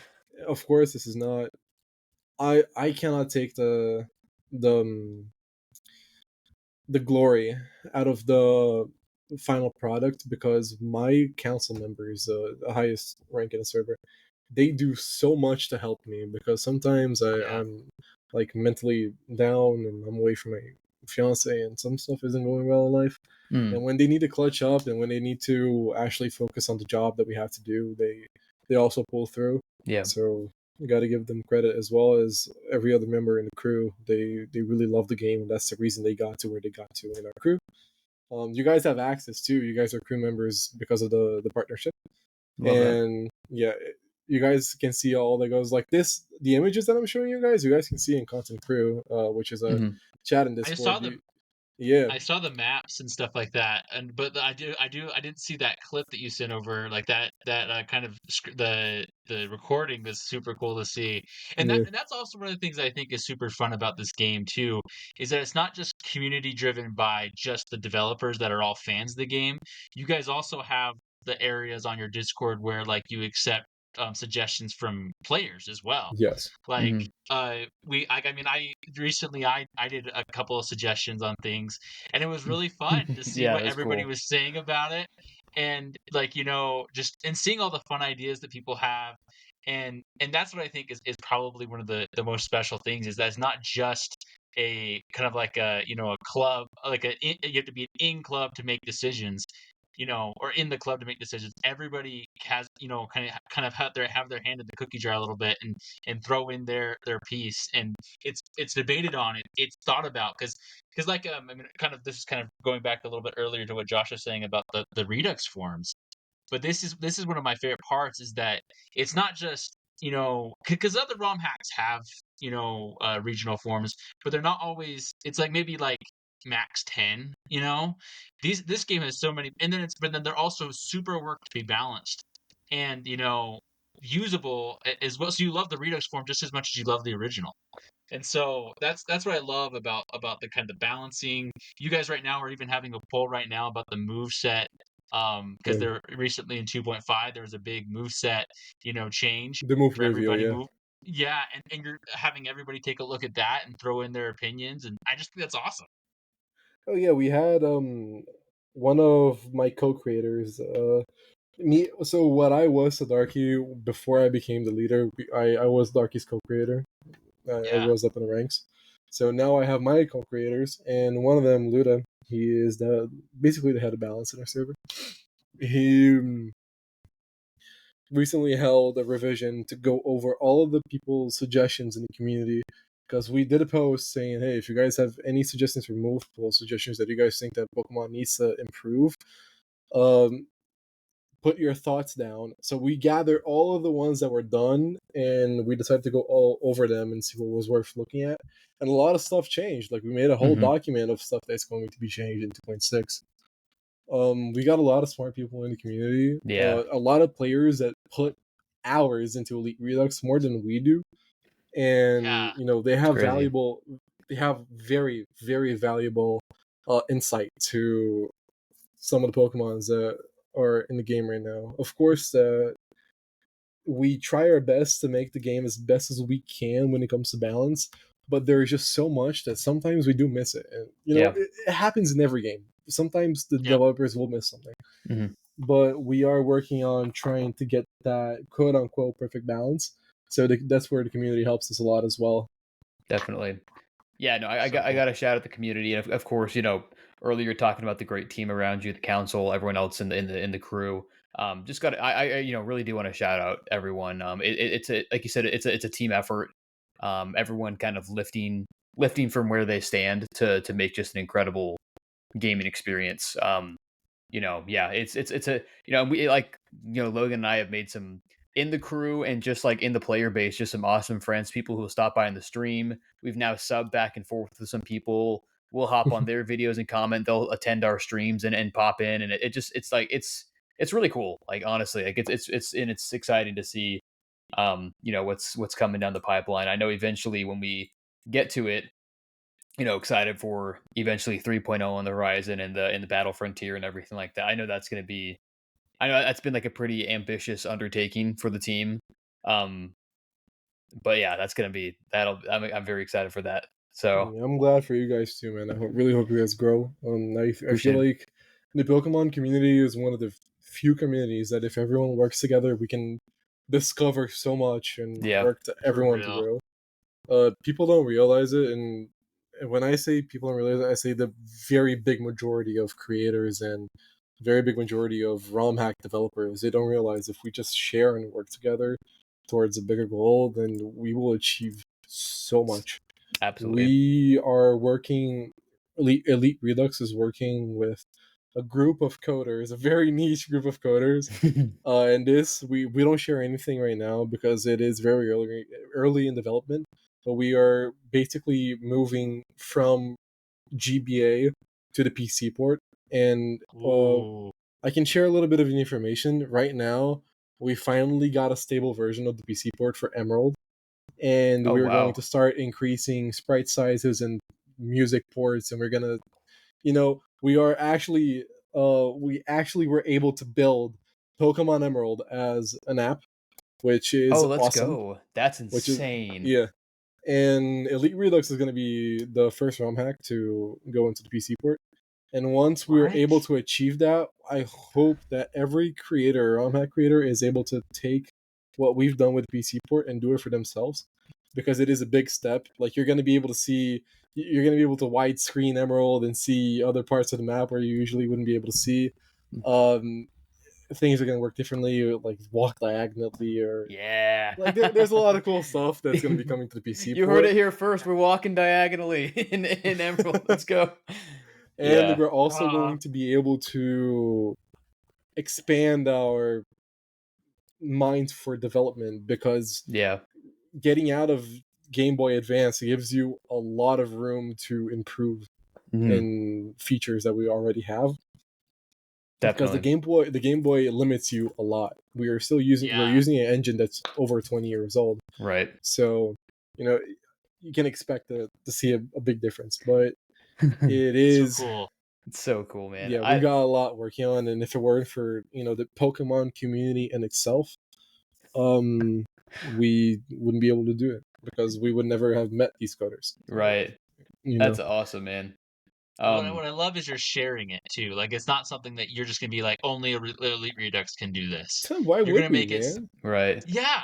S1: of course, this is not. I cannot take the um, the glory out of the final product because my council members, the highest rank in a server, they do so much to help me because sometimes
S3: Yeah.
S1: I'm like mentally down and I'm away from my fiance and some stuff isn't going well in life.
S2: Mm,
S1: And when they need to clutch up and when they need to actually focus on the job that we have to do, they also pull through.
S2: yeah.
S1: So you got to give them credit as well as every other member in the crew. They really love the game, and that's the reason they got to where they got to in our crew. You guys have access too. You guys are crew members because of the partnership,
S2: Love that.
S1: and yeah, you guys can see all that goes like this. The images that I'm showing you guys can see in Content Crew, which is a
S2: Hmm.
S1: chat in
S3: I saw
S1: Discord.
S3: the
S1: Yeah,
S3: I saw the maps and stuff like that, and but I didn't see that clip that you sent over, like that kind of the recording was super cool to see,
S1: yeah,
S3: and that's also one of the things I think is super fun about this game too, is that it's not just community driven by just the developers that are all fans of the game. You guys also have the areas on your Discord where like you accept suggestions from players as well.
S1: yes,
S3: Like
S2: Hmm.
S3: I mean I recently I did a couple of suggestions on things, and it was really fun to see
S2: Yeah,
S3: what
S2: that's
S3: everybody
S2: cool.
S3: was saying about it, and like just and seeing all the fun ideas that people have, and that's what I think is probably one of the most special things is that it's not just a kind of like a a club, like you have to be an in club to make decisions. or in the club to make decisions. Everybody has, kind of have their hand in the cookie jar a little bit and throw in their piece, and it's debated on, it's thought about, because like I mean, kind of, this is kind of going back a little bit earlier to what Josh was saying about the Redux forums. But this is one of my favorite parts, is that it's not just, because other ROM hacks have, regional forms, but they're not always. It's like maybe like max 10. This game has so many, and then they're also super work to be balanced, and usable as well. So you love the Redux form just as much as you love the original. And so that's what I love about the kind of balancing. You guys right now are even having a poll right now about the move set, because
S1: Right.
S3: they're recently in 2.5 there was a big move set, change
S1: The move
S3: for
S1: reveal,
S3: everybody
S1: yeah.
S3: move. Yeah, and you're having everybody take a look at that and throw in their opinions, and I just think that's awesome.
S1: Oh yeah, we had one of my co-creators. Me. So what I was to Darky before I became the leader, I was Darky's co-creator. I
S3: Yeah.
S1: rose up in the ranks. So now I have my co-creators, and one of them, Luda, he is basically the head of balance in our server. He recently held a revision to go over all of the people's suggestions in the community, because we did a post saying, hey, if you guys have any suggestions for multiple suggestions that you guys think that Pokemon needs to improve, um, put your thoughts down. So we gathered all of the ones that were done, and we decided to go all over them and see what was worth looking at. And a lot of stuff changed. Like we made a whole document of stuff that's going to be changed in 2.6. We got a lot of smart people in the community.
S2: Yeah.
S1: A lot of players that put hours into Elite Redux, more than we do, and
S3: Yeah.
S1: they
S2: It's
S1: have
S2: crazy.
S1: very very valuable insight to some of the Pokemons that are in the game right now. Of course, we try our best to make the game as best as we can when it comes to balance, but there's just so much that sometimes we do miss it, and
S2: Yeah.
S1: it happens in every game. Sometimes the
S3: Yep.
S1: developers will miss something,
S2: Mhm.
S1: but we are working on trying to get that quote unquote perfect balance. So that's where the community helps us a lot as well.
S2: Definitely. Yeah, no, I
S3: So
S2: got I
S3: cool.
S2: got to shout out the community, and of course, earlier you're talking about the great team around you, the council, everyone else in the crew. Just got I really do want to shout out everyone. It's a, like you said, it's a team effort. Everyone kind of lifting from where they stand to make just an incredible gaming experience. Yeah, it's a we like Logan and I have made some in the crew and just like in the player base, just some awesome friends, people who will stop by in the stream. We've now subbed back and forth with some people. We'll hop on their videos and comment. They'll attend our streams and pop in, and it just it's like it's really cool. Like honestly, like it's exciting to see what's coming down the pipeline. I know eventually when we get to it, excited for eventually 3.0 on the horizon and the battle frontier and everything like that. I know that's going to be. I know that's been like a pretty ambitious undertaking for the team. Um, but yeah, that's going to be that'll. I'm very excited for that. So
S1: Yeah, I'm glad for you guys too, man. Really hope you guys grow. I feel
S2: appreciate it.
S1: like the Pokemon community is one of the few communities that if everyone works together, we can discover so much and
S2: Yeah,
S1: work to
S3: For
S1: everyone to
S3: real.
S1: grow. People don't realize it, and when I say people don't realize it, I say the very big majority of creators and very big majority of ROM hack developers. They don't realize if we just share and work together towards a bigger goal, then we will achieve so much.
S2: absolutely.
S1: We are working. Elite Redux is working with a group of coders, a very niche group of coders. And this we don't share anything right now because it is very early in development. But we are basically moving from GBA to the PC port, and
S3: Ooh.
S1: I can share a little bit of information right now. We finally got a stable version of the PC port for Emerald, and
S2: Oh
S1: we're going to
S2: wow.
S1: start increasing sprite sizes and music ports, and we're gonna, we actually were able to build Pokemon Emerald as an app, which
S2: Oh,
S1: is
S2: let's
S1: awesome.
S2: go. That's
S1: Which is
S2: insane.
S1: Yeah, and Elite Redux is going to be the first ROM hack to go into the PC port. And once we're
S3: What?
S1: able to achieve that, I hope that every creator, ROM hack creator, is able to take what we've done with PC port and do it for themselves, because it is a big step. Like you're going to be able to widescreen Emerald and see other parts of the map where you usually wouldn't be able to see. things are going to work differently, or like walk diagonally, or
S2: Yeah.
S1: like there's a lot of cool stuff that's going to be coming to the PC
S2: You
S1: port.
S2: heard it here first. We're walking diagonally in Emerald. Let's go.
S1: And
S2: Yeah.
S1: we're also going to be able to expand our minds for development, because
S2: Yeah.
S1: getting out of Game Boy Advance gives you a lot of room to improve in features that we already have. Because
S2: Definitely.
S1: the Game Boy limits you a lot. We're using an engine that's over 20 years old.
S2: Right.
S1: So, you can expect to see a big difference. But it is
S3: so cool.
S2: It's so cool, man.
S1: Yeah, we got a lot working on, and if it weren't for the Pokemon community in itself, we wouldn't be able to do it, because we would never have met these coders.
S2: Right. That's awesome, man.
S3: What I love is you're sharing it too. Like, it's not something that you're just gonna be like, only Elite Redux can do this.
S1: Why
S3: You're
S1: would
S3: gonna
S1: we,
S3: make it.
S1: man?
S2: Right.
S3: Yeah.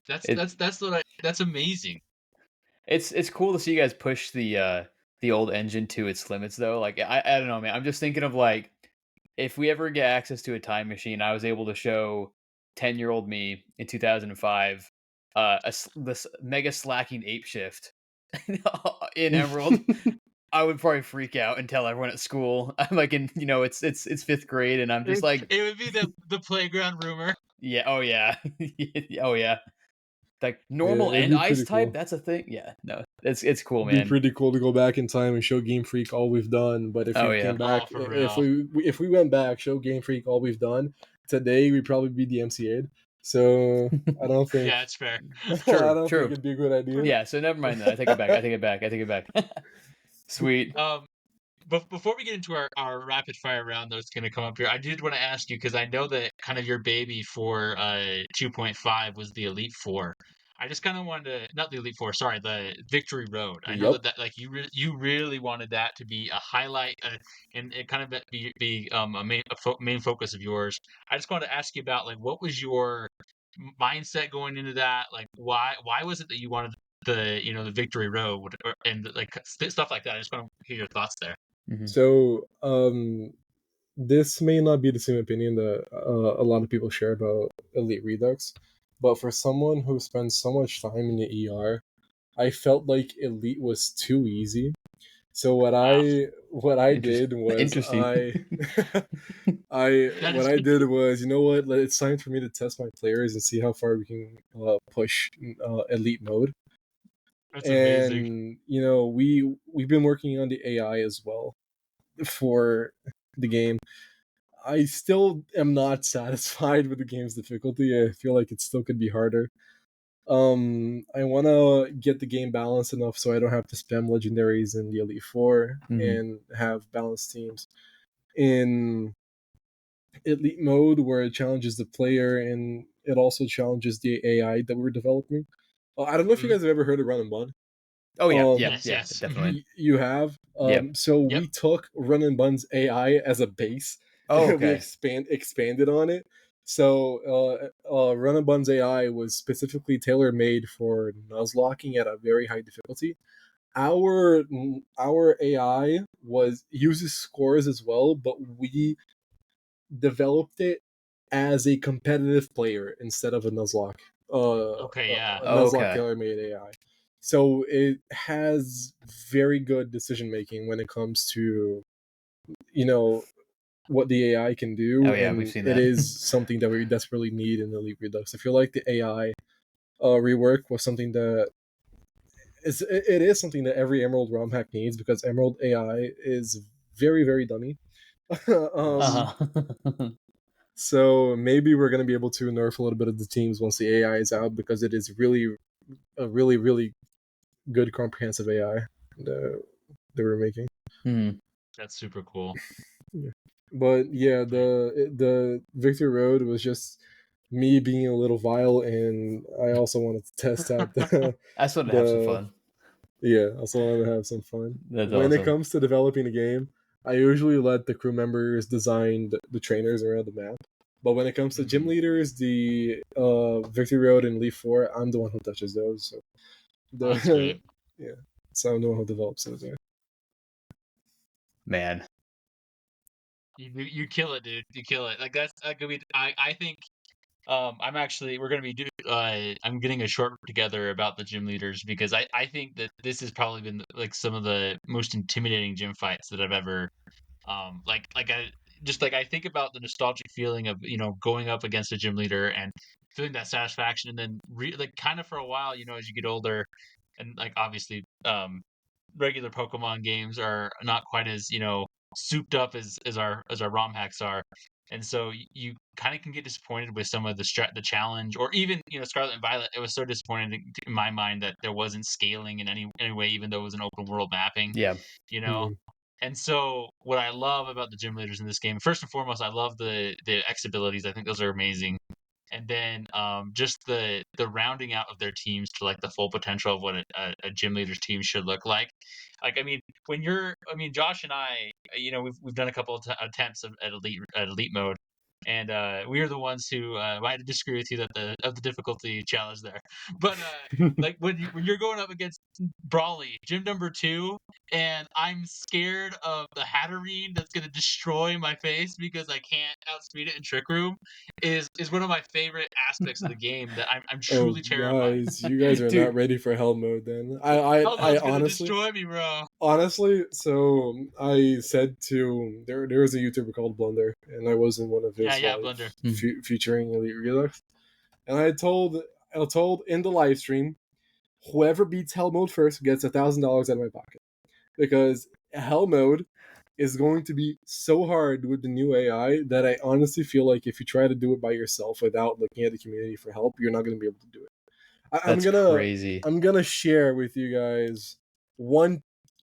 S3: That's amazing.
S2: It's cool to see you guys push the old engine to its limits, though. Like, I don't know, man. I'm just thinking of, like, if we ever get access to a time machine, I was able to show 10-year-old me in 2005 this mega slacking ape shift in Emerald. I would probably freak out and tell everyone at school. I'm like, it's fifth grade, and I'm just like,
S3: it would be the playground rumor.
S2: yeah, oh yeah, oh yeah. Like normal
S1: it'd
S2: and
S1: be
S2: ice
S1: pretty
S2: type,
S1: cool.
S2: that's a thing. Yeah, no, it's cool,
S1: It'd be
S2: man.
S1: pretty cool to go back in time and show Game Freak all we've done. But if
S2: Oh,
S1: we
S2: yeah.
S1: came back,
S3: for
S1: if
S3: real.
S1: we went back, show Game Freak all we've done today, we'd probably be DMCA'd. So I don't think.
S3: Yeah, it's fair.
S1: I
S2: True,
S1: don't
S2: true.
S1: think it'd be a good idea.
S2: Yeah, so never mind that. I take it back. I take it back. Sweet.
S3: But before we get into our rapid fire round that's going to come up here, I did want to ask you, because I know that kind of your baby for 2.5 was the Elite Four. I just kind of wanted to, not the Elite Four, sorry, the Victory Road. I know
S1: Yep.
S3: that like you really wanted that to be a highlight, and it kind of be a main focus of yours. I just wanted to ask you about, like, what was your mindset going into that? Like, why was it that you wanted the Victory Road, and like stuff like that? I just want to hear your thoughts there.
S1: So, this may not be the same opinion that a lot of people share about Elite Redux, but for someone who spends so much time in the ER, I felt like Elite was too easy. So what I did was
S2: Interesting.
S1: I did was, you know what? It's time for me to test my players and see how far we can push Elite mode.
S3: That's
S1: and
S3: amazing.
S1: we've been working on the AI as well for the game. I still am not satisfied with the game's difficulty. I feel like it still could be harder. I want to get the game balanced enough so I don't have to spam legendaries in the Elite Four and have balanced teams. In Elite mode, where it challenges the player and it also challenges the AI that we're developing. I don't know if you guys have ever heard of Run and Bun.
S2: Oh yeah,
S3: Yes.
S2: definitely.
S1: You have.
S2: Yep.
S1: So we took Run and Bun's AI as a base.
S2: Oh,
S1: and we
S2: okay.
S1: expanded on it. So Run and Bun's AI was specifically tailor made for nuzlocking at a very high difficulty. Our AI uses scores as well, but we developed it as a competitive player instead of a nuzlock.
S3: Okay, yeah.
S1: A nuzlocke
S2: Okay.
S1: tailor made AI. So it has very good decision making when it comes to what the AI can do.
S2: Oh, yeah,
S1: and
S2: we've seen
S1: it
S2: that.
S1: is something that we desperately need in Elite Redux. I feel like the AI rework was something that it is something that every Emerald ROM hack needs, because Emerald AI is very, very dummy. So maybe we're going to be able to nerf a little bit of the teams once the AI is out, because it is really a really, really good comprehensive AI that we're making.
S3: That's super cool.
S1: Yeah. But yeah, the Victory Road was just me being a little vile, and I also wanted to test out
S2: I just wanted to have some fun.
S1: Yeah, I also wanted to have some fun.
S2: That's
S1: when
S2: awesome.
S1: it comes to developing a game, I usually let the crew members design the trainers around the map. But when it comes to gym leaders, the Victory Road and Leaf 4, I'm the one who touches those. So
S3: That's great.
S1: yeah, so I'm the one who develops those. Yeah.
S2: Man.
S3: You kill it, dude. You kill it. Like that's like, I think we're gonna be I'm getting a short together about the gym leaders because I think that this has probably been like some of the most intimidating gym fights that I've ever I just like I think about the nostalgic feeling of going up against a gym leader and feeling that satisfaction, and then like kind of for a while, as you get older, and like obviously regular Pokemon games are not quite as souped up as our ROM hacks are, and so you kind of can get disappointed with some of the challenge, or even Scarlet and Violet. It was so disappointing in my mind that there wasn't scaling in any way, even though it was an open world mapping.
S2: Yeah.
S3: You know,
S1: Mhm.
S3: and so what I love about the gym leaders in this game, first and foremost, I love the X abilities. I think those are amazing. And then just the rounding out of their teams to like the full potential of what a gym leader's team should look like. Like I mean, Josh and I, we've done a couple of attempts at elite mode, and we are the ones who might disagree with you that the difficulty challenge there. But like when you're going up against Brawly, gym number 2, and I'm scared of the Hatterene that's gonna destroy my face because I can't outspeed it in Trick Room, is one of my favorite aspects of the game that I'm
S1: Oh,
S3: truly terrified.
S1: guys, you guys are not
S2: Dude,
S1: ready for hell mode. Then I
S3: Elmo's gonna
S1: honestly,
S3: destroy me, bro.
S1: so I said to there was a YouTuber called Blunder, and I was in one of
S3: Yeah,
S1: his
S3: yeah,
S1: live
S3: Blunder.
S1: featuring Elite Redux, and I told in the live stream, whoever beats hell mode first gets $1,000 out of my pocket, because hell mode is going to be so hard with the new AI that I honestly feel like if you try to do it by yourself without looking at the community for help, you're not going to be able to do it. I'm
S2: that's
S1: gonna
S2: crazy.
S1: share with you guys one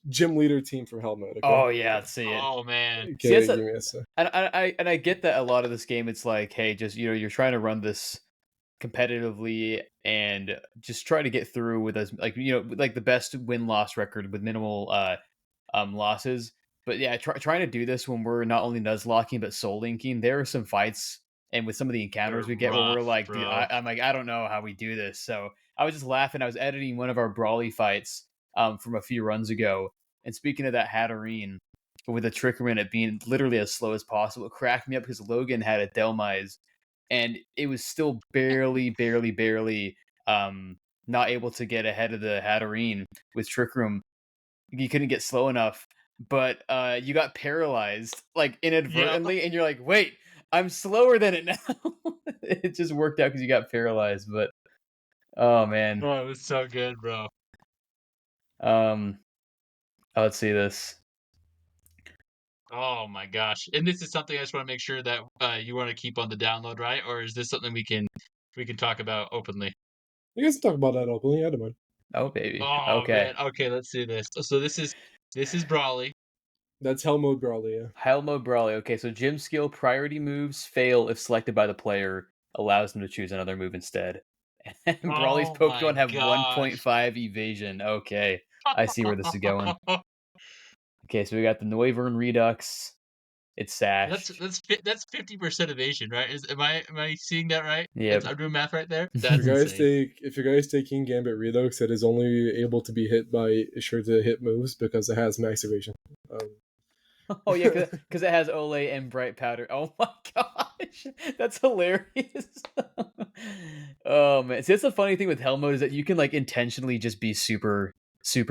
S1: gym leader team from Hell Mode. Okay.
S2: Oh yeah, let's see it.
S3: Oh man.
S2: See,
S1: Okay.
S2: that's
S1: Give me a sec.
S2: and I get that a lot of this game, it's like, hey, just you're trying to run this competitively and just try to get through with as like like the best win loss record with minimal losses. But yeah, trying to do this when we're not only nuzlocking but soul linking, there are some fights and with some of the encounters
S3: They're
S2: we get where we're
S3: rough,
S2: like, dude,
S3: bro.
S2: I'm like, I don't know how we do this. So I was just laughing. I was editing one of our brawly fights from a few runs ago, and speaking of that Hatterene with a trickery in it being literally as slow as possible, it cracked me up because Logan had a Delmise and it was still barely not able to get ahead of the Hatterene with Trick Room. You couldn't get slow enough, but you got paralyzed like
S3: Yep.
S2: inadvertently, and you're like, "Wait, I'm slower than it now." It just worked out because you got paralyzed. But oh man,
S3: Oh, it was so good, bro.
S2: um, let's see this.
S3: Oh my gosh. And this is something I just want to make sure that you want to keep on the download, right? Or is this something we can talk about openly?
S1: You guys can talk about that openly. I don't mind.
S2: Oh baby,
S3: Oh
S2: okay.
S3: man. Okay, let's do this. So this is Brawly.
S1: That's Hell Mode Brawly. Yeah.
S2: Hell mode Brawly. Okay, so gym skill priority moves fail if selected by the player, allows them to choose another move instead. And Brawly's
S3: Oh my
S2: Pokemon have
S3: gosh.
S2: 1.5 evasion. Okay, I see where this is going. Okay, so we got the Noivern Redux. It's
S3: That's
S2: Sash.
S3: that's that's 50% evasion, right? Am I seeing that right?
S2: Yep.
S3: I'm doing math right there.
S1: If you
S3: That's
S1: guys
S3: insane.
S1: take King Gambit Redux, it is only able to be hit by sure to hit moves because it has max evasion.
S2: Oh yeah, because it has Olay and Bright Powder. Oh my gosh, that's hilarious. Oh man, see, that's the funny thing with Hell mode is that you can like intentionally just be super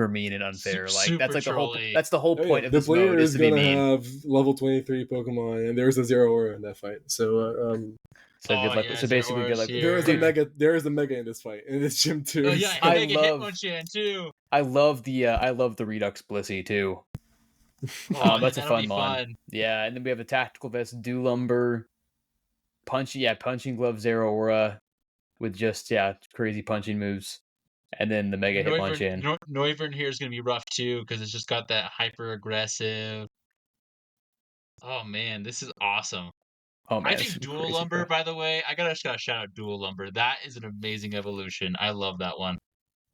S2: mean and unfair. Like that's
S3: Super
S2: like the whole
S3: trolly.
S2: that's the whole
S1: Oh yeah,
S2: point of
S1: the
S2: this
S1: player
S2: mode is
S1: is
S2: to be
S1: gonna
S2: mean.
S1: have level 23 Pokemon, and there's a Zero Aura in that fight. So
S2: So
S3: Oh
S2: good luck.
S3: yeah,
S2: So
S3: Zero
S2: basically, good
S3: Auras
S2: luck,
S1: there is a
S2: dude.
S3: here.
S1: mega in this fight in this gym too.
S3: Oh yeah,
S2: I
S3: Mega
S2: love
S3: Hitmonchan too.
S2: I love the Redux Blissey too.
S3: Oh yeah,
S2: That's a
S3: that'll be
S2: fun one.
S3: fun.
S2: Yeah, and then we have the tactical vest, Lumber, punching glove, Zero Aura with just crazy punching moves, and then the Mega Hitmonchan.
S3: Noivern here is gonna be rough too because it's just got that hyper aggressive. Oh man, this is awesome.
S2: Oh
S3: I
S2: man, it's
S3: think
S2: super
S3: Dual
S2: crazy,
S3: Lumber,
S2: bro.
S3: by the way, I gotta shout out Dual Lumber. That is an amazing evolution. I love that one.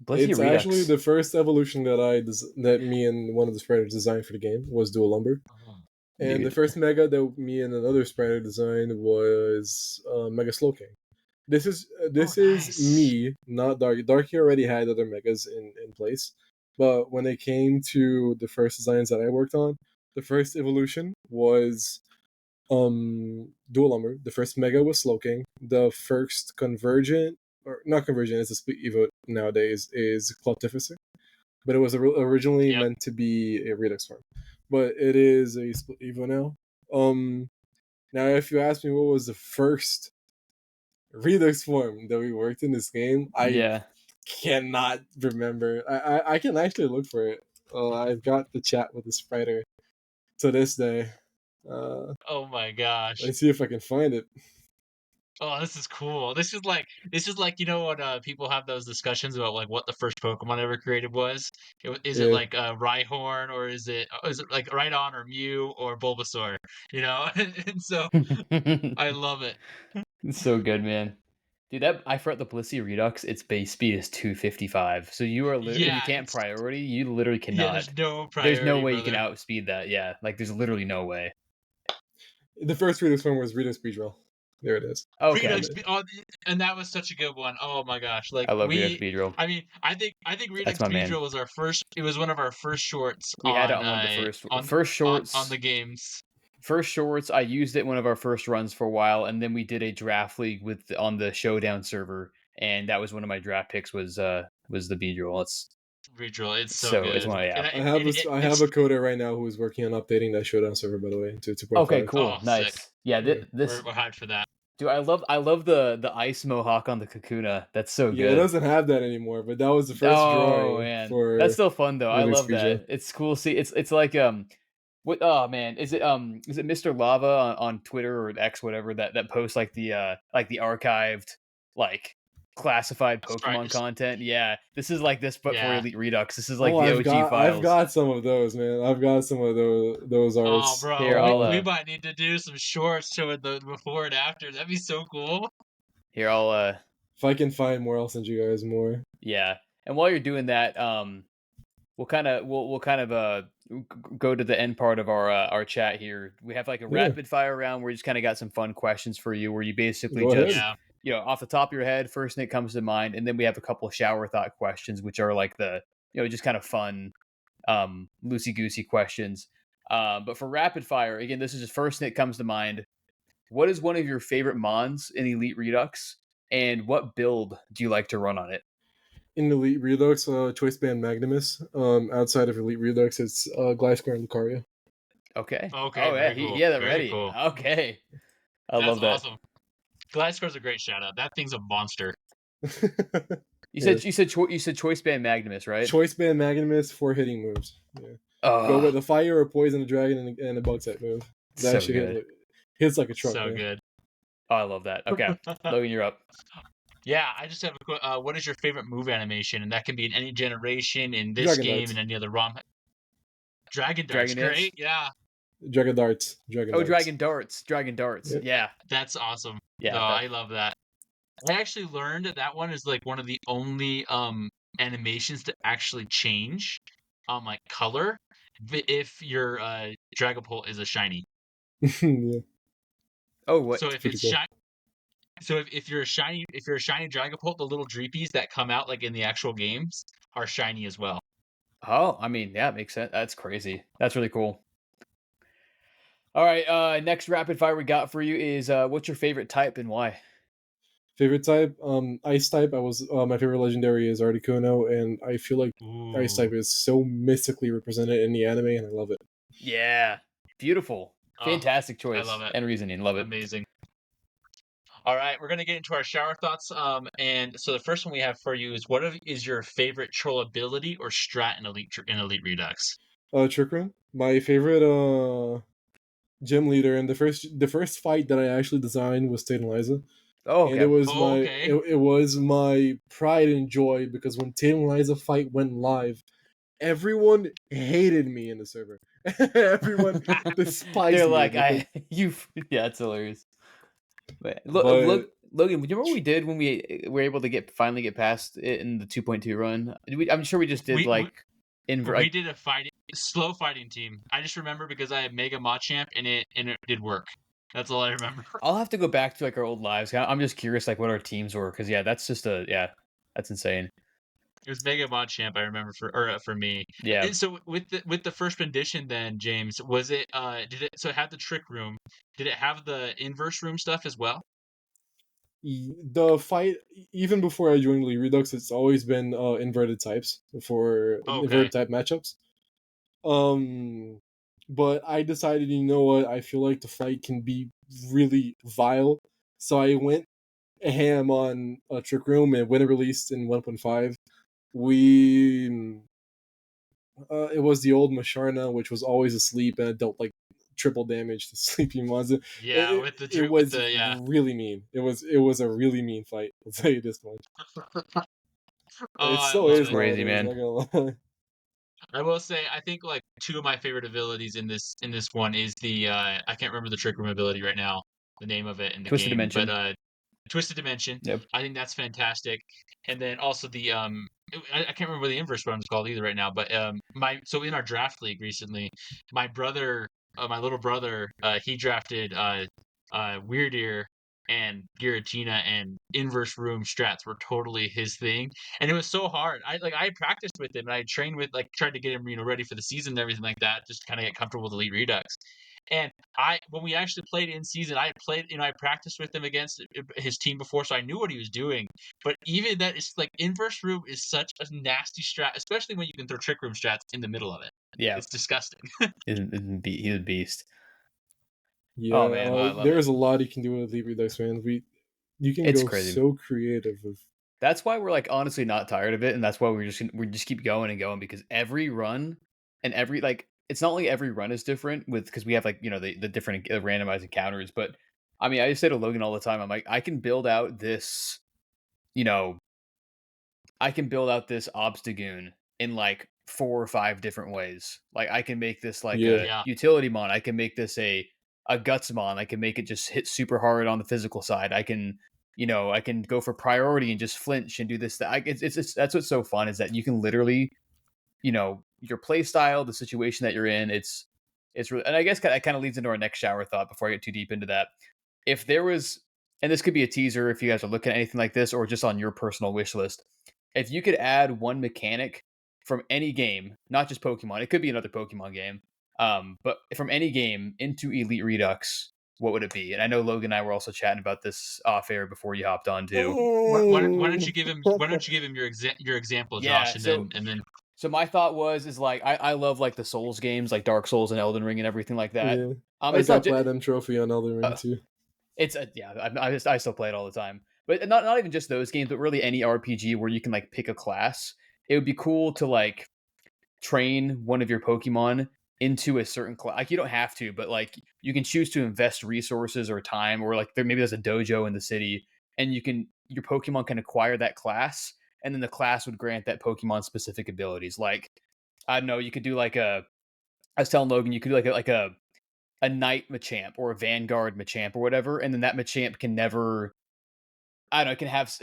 S2: Blissey
S1: It's actually
S2: Redux.
S1: the first evolution that me and one of the spreaders designed for the game was Dual Lumber, and the
S2: Dude.
S1: first Mega that me and another spreader designed was Mega Slowking.
S3: Oh,
S1: This is
S3: nice.
S1: me, not Darky. Darky already had other megas in place, but when it came to the first designs that I worked on, the first evolution was Dual Armor. The first Mega was Slowking. The first Convergent, or not Convergent, it's a split Evo nowadays, is Cleftificer. But it was originally
S3: Yep.
S1: meant to be a Redux form. But it is a split Evo now. Now, if you ask me what was the first Redux form that we worked in this game, I cannot remember. I can actually look for it. I've got the chat with the spriter to this day.
S3: Oh my gosh.
S1: Let's see if I can find it.
S3: Oh, this is cool. This is like you know when people have those discussions about like what the first Pokemon ever created was. Is it
S1: Yeah.
S3: like Rhyhorn, or is it like Rhydon or Mew or Bulbasaur? You know, and so I love it.
S2: It's so good, man. Dude, that I forgot the Blissey Redux. Its base speed is 255. So you are literally, if you
S3: Yeah,
S2: can't
S3: it's
S2: priority, you literally
S3: there's
S2: cannot.
S3: no
S2: There's no
S3: priority,
S2: way you can
S3: brother.
S2: outspeed that. Yeah, like there's literally no way.
S1: The first Redux form was Redux Beedrill. There it is.
S2: Okay,
S3: Redux, and that was such a good one. Oh my gosh, like
S2: I love Redux Beedrill.
S3: I mean, I think
S2: That's
S3: Redux
S2: my man.
S3: Beedrill was our first. It was one of our first shorts
S2: We had it on one of the first
S3: on
S2: shorts.
S3: the games.
S2: First shorts, I used it in one of our first runs for a while, and then we did a draft league on the Showdown server, and that was one of my draft picks was the Beedrill.
S3: Beedrill, it's so
S2: It's
S3: good.
S2: one
S3: And
S1: I have I have a coder right now who is working on updating that Showdown server, by the way, to 2.5.
S2: Okay, cool,
S3: sick.
S2: nice. Yeah, this
S3: We're hyped for that.
S2: dude, I love the ice mohawk on the Kakuna. That's so
S1: Yeah, it
S2: good.
S1: doesn't have that anymore, but that was the first drawing
S2: Man,
S1: for.
S2: that's still fun though. I
S1: Redux
S2: love that.
S1: Beedrill.
S2: It's cool. See, it's like what? Oh man, is it Mr. Lava on Twitter or X, whatever that posts like the archived like classified Pokemon
S3: Sprites.
S2: content? Yeah, this is like this, but for
S3: Yeah.
S2: Elite Redux. This is like
S1: Oh,
S2: the
S1: I've
S2: OG files.
S1: got some of those, man. I've got some of those
S3: Oh,
S1: arts.
S2: Here,
S3: bro,
S2: I'll
S3: we might need to do some shorts showing the before and after. That'd be so cool.
S2: here I'll
S1: If I can find more, I'll send you guys more.
S2: yeah. And while you're doing that, we'll kind of go to the end part of our chat here. We have like a rapid fire round where we just kind of got some fun questions for you, where you basically
S1: Go
S2: just
S1: ahead.
S2: off the top of your head, first thing that comes to mind, and then we have a couple of shower thought questions, which are like the just kind of fun, loosey goosey questions. But for rapid fire, again, this is the first thing that comes to mind. What is one of your favorite mons in Elite Redux, and what build do you like to run on it?
S1: In Elite Redux, Choice Band Magnimus. Outside of Elite Redux, it's Gliscor and Lucario.
S2: Okay.
S3: Okay,
S2: Oh yeah,
S3: very cool.
S2: they're
S3: Very
S2: ready.
S3: cool.
S2: Okay. I
S3: That's
S2: love that.
S3: awesome. Gliscor's a great shout out. That thing's a monster.
S2: You said Choice Band Magnimus, right?
S1: Choice Band Magnimus, 4 hitting moves. Yeah. Go with a fire, a poison, a dragon, and a bug type move. That
S2: So
S1: shit hits like a truck.
S3: So
S1: man.
S3: good.
S2: Oh, I love that. Okay, Logan, you're up.
S3: Yeah, I just have a quick. What is your favorite move animation? And that can be in any generation, in this
S1: Dragon
S3: game,
S1: Darts.
S3: and any other ROM. Dragon Darts, great. Yeah.
S1: Dragon Darts.
S2: Dragon Darts.
S1: Yep.
S2: Yeah.
S3: That's awesome.
S2: Yeah.
S3: I love that. I actually learned that one is like one of the only animations to actually change like color if your Dragapult is a shiny.
S1: Yeah.
S2: Oh, what?
S3: So if it's shiny, so if you're a shiny Dragapult, the little Dreepies that come out like in the actual games are shiny as well.
S2: Oh, I mean, yeah, it makes sense. That's crazy. That's really cool. All right, next rapid fire we got for you is what's your favorite type and why?
S1: Favorite type, Ice type. My favorite legendary is Articuno, and I feel like Ice type is so mystically represented in the anime, and I love it.
S2: Yeah, beautiful, fantastic choice.
S3: I love it.
S2: And reasoning, love it.
S3: Amazing. All right, we're gonna get into our shower thoughts. And so the first one we have for you is is your favorite troll ability or strat in Elite Redux?
S1: Trick Room. My favorite gym leader, and the first fight that I actually designed was Tate and Liza.
S2: Oh, okay.
S1: And it was my pride and joy because when Tate and Liza fight went live, everyone hated me in the server. Everyone despised me.
S2: They're like, yeah, it's hilarious. Logan, do you remember what we did when we were able to finally get past it in the 2.2 run? I'm sure we just did
S3: we did a slow fighting team. I just remember because I had Mega Machamp and it did work. That's all I remember.
S2: I'll have to go back to like our old lives. I'm just curious like what our teams were because that's just that's insane.
S3: It was Mega Champ, I remember for me.
S2: Yeah.
S3: And so with the first edition then, James, was it did it so it had the trick room? Did it have the inverse room stuff as well?
S1: The fight, even before I joined Elite Redux, it's always been inverted types for
S3: Okay.
S1: inverted type matchups. Um, but I decided, you know what? I feel like the fight can be really vile, so I went ham on a trick room, and when it released in 1.5, we it was the old Masharna, which was always asleep and it dealt like triple damage to sleeping monster.
S3: Yeah,
S1: It
S3: with
S1: was
S3: the yeah.
S1: really mean. It was a really mean fight. I'll tell you this much.
S3: Oh,
S1: It
S3: I
S1: still
S3: love
S2: It's
S1: is
S3: it.
S2: crazy,
S1: nowadays.
S2: man.
S1: Not gonna lie.
S3: I will say, I think like two of my favorite abilities in this one is the I can't remember the trick room ability right now, the name of it in the
S2: Twisted
S3: game, but
S2: Dimension.
S3: Twisted Dimension.
S2: Yep.
S3: I think that's fantastic. And then also the I can't remember the inverse one is called either right now, but my so in our draft league recently, my brother, my little brother, he drafted Weird Ear and Giratina, and inverse room strats were totally his thing, and it was so hard. I practiced with him and I trained with like tried to get him ready for the season and everything like that, just to kind of get comfortable with Elite Redux. And I when we actually played in season, I played I practiced with him against his team before, so I knew what he was doing. But even that is like inverse room is such a nasty strat, especially when you can throw trick room strats in the middle of it.
S2: Yeah.
S3: It's disgusting.
S2: He's a beast.
S1: Yeah,
S2: Oh man, I love it.
S1: there's a lot you can do with Elite Redux, man. You can
S2: It's
S1: go
S2: crazy.
S1: so creative with.
S2: That's why we're like honestly not tired of it, and that's why we just keep going and going because every run and every like it's not only every run is different with because we have like the different randomized encounters, but I mean I just say to Logan all the time, I'm like I can build out this you know I can build out this Obstagoon in like 4 or 5 different ways. Like I can make this like
S1: Yeah,
S2: a
S3: Yeah.
S2: utility mon. I can make this a guts mon. I can make it just hit super hard on the physical side. I can I can go for priority and just flinch and do this. It's that's what's so fun is that you can literally your play style, the situation that you're in. It's really, and I guess that kind of leads into our next shower thought before I get too deep into that. If there was, and this could be a teaser if you guys are looking at anything like this or just on your personal wish list, if you could add one mechanic from any game, not just Pokemon, it could be another Pokemon game, but from any game into Elite Redux, what would it be? And I know Logan and I were also chatting about this off air before you hopped on too.
S3: Why don't you give him your example, Josh,
S2: Yeah,
S3: and
S2: so
S3: then
S2: so my thought is like I love like the Souls games, like Dark Souls and Elden Ring and everything like that.
S1: yeah.
S2: And
S1: I
S2: it's not
S1: got
S2: just
S1: platinum trophy on Elden Ring too.
S2: it's yeah, I still play it all the time. But not even just those games, but really any RPG where you can like pick a class. It would be cool to like train one of your Pokemon into a certain class. Like you don't have to, but like you can choose to invest resources or time, or like maybe there's a dojo in the city, and your Pokemon can acquire that class, and then the class would grant that Pokemon specific abilities. Like I don't know, you could do like a. I was telling Logan, you could do like a Knight Machamp or a Vanguard Machamp or whatever, and then that Machamp can never. I don't know. It can have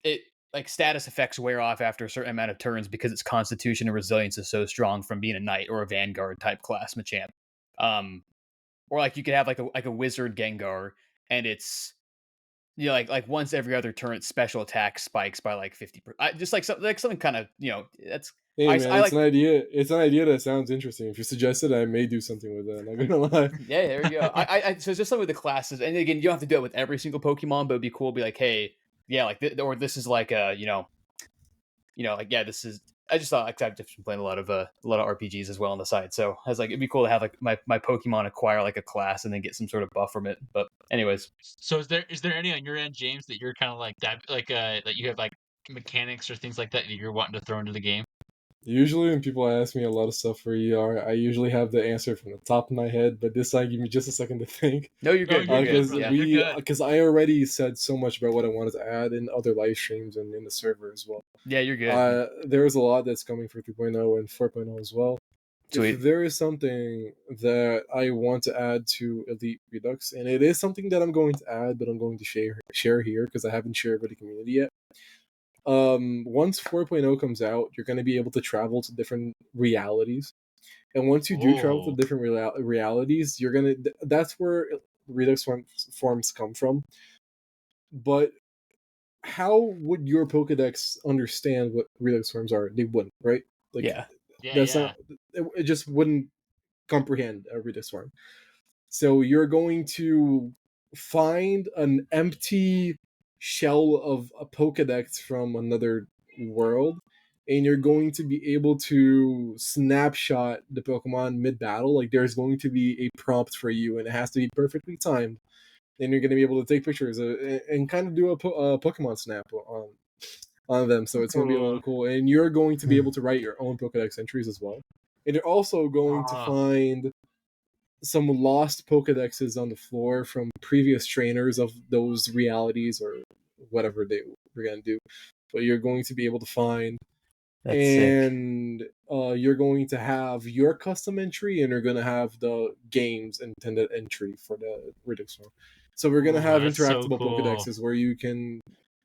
S2: it like status effects wear off after a certain amount of turns because its constitution and resilience is so strong from being a knight or a vanguard type class Machamp. Um, or like you could have like a wizard Gengar, and it's like once every other turn, its special attack spikes by like 50%. Just like something kind of that's
S1: Hey man,
S2: I
S1: it's
S2: like.
S1: an idea. It's an idea that sounds interesting. If you suggest it, I may do something with that. Not gonna lie.
S2: Yeah, there you go. So it's just something with the classes, and again, you don't have to do it with every single Pokemon, but it'd be cool to be like, hey, yeah, like or this is like a like yeah, this is. I just thought like, I've just been playing a lot of RPGs as well on the side, so I was like, it'd be cool to have like my Pokemon acquire like a class and then get some sort of buff from it. But anyways,
S3: so is there any on your end, James, that you're kind of like that that you have like mechanics or things like that that you're wanting to throw into the game?
S1: Usually, when people ask me a lot of stuff for ER, I usually have the answer from the top of my head. But this time, give me just a second to think.
S2: no, you're
S3: No,
S2: good. You're
S3: you're good,
S2: good.
S1: Because
S3: brother.
S2: Yeah,
S3: You're good.
S1: I already said so much about what I wanted to add in other live streams and in the server as well.
S2: yeah, you're good.
S1: There's a lot that's coming for 3.0 and 4.0 as well.
S2: Sweet.
S1: If there is something that I want to add to Elite Redux, and it is something that I'm going to add, but I'm going to share here because I haven't shared with the community yet. Once 4.0 comes out, you're going to be able to travel to different realities, and once you do travel to
S3: Oh,
S1: different realities, you're gonna. That's where Redux forms come from. But how would your Pokedex understand what Redux forms are? They wouldn't, right? Like
S2: Yeah.
S1: that's not. It just wouldn't comprehend a Redux form. So you're going to find an empty shell of a Pokedex from another world, and you're going to be able to snapshot the Pokemon mid battle. Like there's going to be a prompt for you, and it has to be perfectly timed. And you're going to be able to take pictures and kind of do a Pokemon snap on them. So it's going to be a little cool. And you're going to be able to write your own Pokedex entries as well. And you're also going to find some lost Pokedexes on the floor from previous trainers of those realities or whatever they were going to do. But you're going to be able to find,
S2: That's sick.
S1: and you're going to have your custom entry, and you're going to have the game's intended entry for the Redux form. So we're going to have
S3: That's so
S1: interactable
S3: cool.
S1: Pokedexes where you can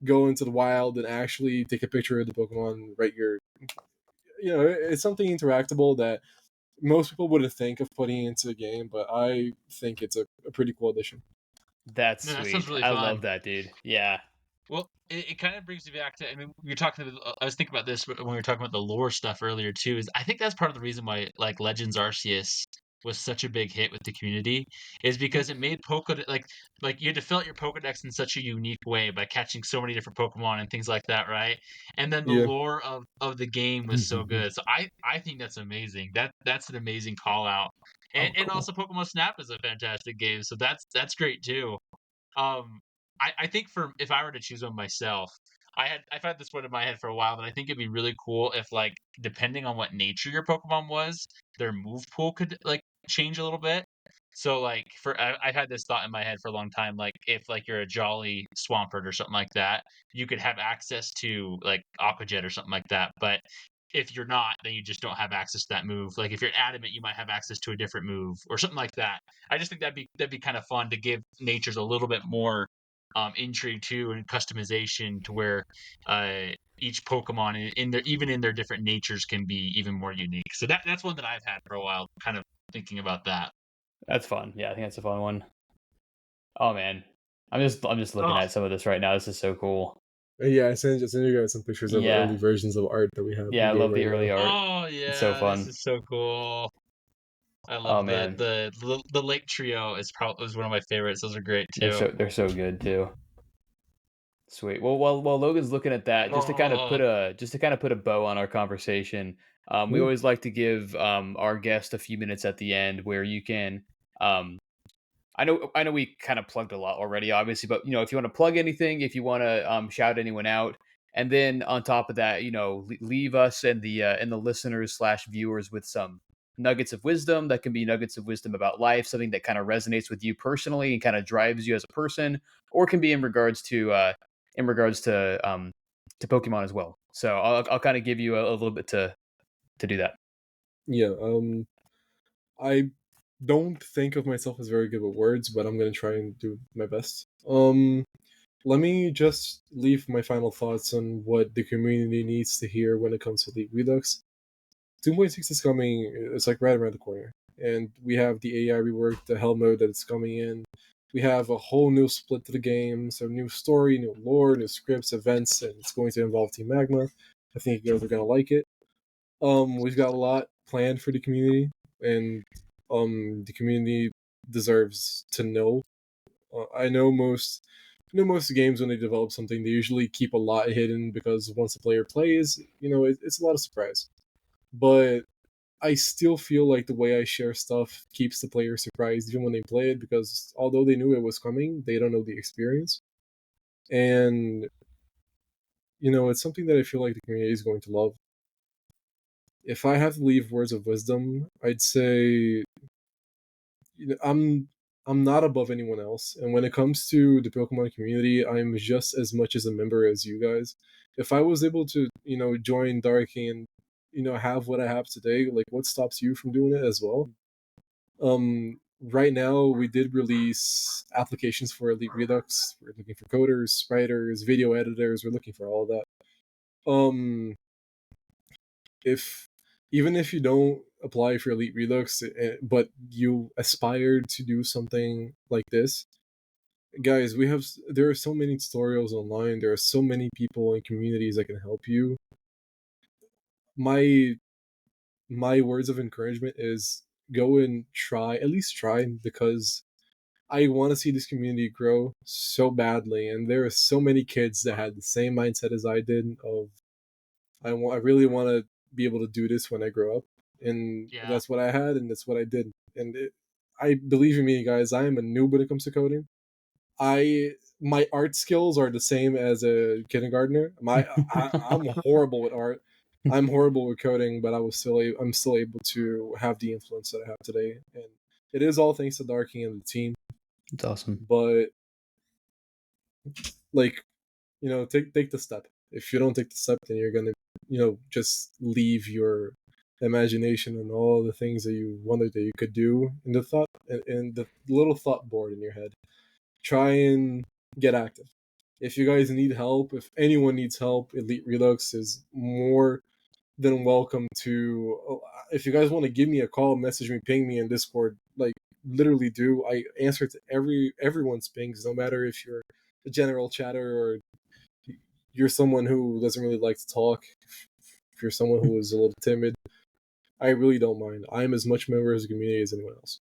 S1: go into the wild and actually take a picture of the Pokemon, write your, it's something interactable that most people wouldn't think of putting into the game, but I think it's a pretty cool addition.
S2: That's
S3: No, that sounds
S2: sweet.
S3: really
S2: I
S3: fun.
S2: love that, dude. Yeah.
S3: Well, it kind of brings me back to. I mean, you're talking. I was thinking about this when we were talking about the lore stuff earlier too. Is I think that's part of the reason why like Legends Arceus was such a big hit with the community is because it made Pokedex like you had to fill out your Pokedex in such a unique way by catching so many different Pokemon and things like that, right? And then the
S1: Yeah.
S3: lore of the game was so good. So I think that's amazing. That's an amazing call out.
S2: Oh,
S3: And
S2: cool.
S3: also Pokemon Snap is a fantastic game, so that's great too. Um, I think for if I were to choose one myself, I've had this one in my head for a while, but I think it'd be really cool if like depending on what nature your Pokemon was, their move pool could like change a little bit. So like I've had this thought in my head for a long time, like if like you're a Jolly Swampert or something like that, you could have access to like Aqua Jet or something like that. But if you're not, then you just don't have access to that move. Like if you're adamant, you might have access to a different move or something like that. I just think that'd be kind of fun to give natures a little bit more intrigue too and customization to where each Pokemon in their even in their different natures can be even more unique. So that's one that I've had for a while, kind of thinking about that.
S2: That's fun. Yeah, I think that's a fun one. Oh man. I'm just looking
S3: Oh,
S2: at some of this right now. This is so cool.
S1: Yeah, I sent you guys some pictures of early
S2: Yeah.
S1: versions of art that we have
S2: Yeah,
S1: in
S2: I
S1: game
S2: love the
S1: right now.
S2: early art.
S3: oh
S2: It's so
S3: yeah, this
S2: fun.
S3: is so cool. I
S2: Oh
S3: love
S2: man.
S3: the Lake Trio is probably was one of my favorites. Those are great too.
S2: They're so good too. Sweet. Well, while Logan's looking at that,
S3: Oh,
S2: just to kind of put a bow on our conversation, we
S1: Ooh.
S2: always like to give our guest a few minutes at the end where you can. Um, I know we kind of plugged a lot already, obviously, but if you want to plug anything, if you want to shout anyone out, and then on top of that, leave us and the listeners slash viewers with some nuggets of wisdom that can be nuggets of wisdom about life, something that kind of resonates with you personally and kind of drives you as a person, or can be in regards to Pokemon as well. So I'll kind of give you a little bit to do that.
S1: Yeah. I don't think of myself as very good with words, but I'm gonna try and do my best. Let me just leave my final thoughts on what the community needs to hear when it comes to Elite Redux. 2.6 is coming. It's like right around the corner, and we have the AI rework, the hell mode that it's coming in. We have a whole new split to the game, so new story, new lore, new scripts, events, and it's going to involve Team Magma. I think you guys are gonna like it. We've got a lot planned for the community, and the community deserves to know. I know most games when they develop something, they usually keep a lot hidden because once the player plays, it's a lot of surprise. But I still feel like the way I share stuff keeps the player surprised even when they play it because although they knew it was coming, they don't know the experience. And it's something that I feel like the community is going to love. If I have to leave words of wisdom, I'd say I'm not above anyone else, and when it comes to the Pokemon community, I'm just as much as a member as you guys. If I was able to, join Darky and have what I have today, like what stops you from doing it as well? Right now we did release applications for Elite Redux. We're looking for coders, writers, video editors. We're looking for all of that. Um, if even if you don't apply for Elite Redux, but you aspire to do something like this, guys, there are so many tutorials online. There are so many people and communities that can help you. My words of encouragement is go and try, at least try, because I want to see this community grow so badly, and there are so many kids that had the same mindset as I did of I really want to be able to do this when I grow up, and
S3: Yeah.
S1: that's what I had, and that's what I did. And I believe in me, guys. I am a noob when it comes to coding. My art skills are the same as a kindergartner. I'm horrible with art. I'm horrible with coding, but I'm still able to have the influence that I have today, and it is all thanks to Darking and the team.
S2: It's awesome.
S1: But like, take the step. If you don't take the step, then you're gonna just leave your imagination and all the things that you wondered that you could do in the little thought board in your head. Try and get active. If you guys need help, if anyone needs help, Elite Redux is more than welcome to. If you guys want to give me a call, message me, ping me in Discord, like literally do. I answer to everyone's pings, no matter if you're a general chatter or you're someone who doesn't really like to talk. If you're someone who is a little timid, I really don't mind. I am as much a member of the community as anyone else.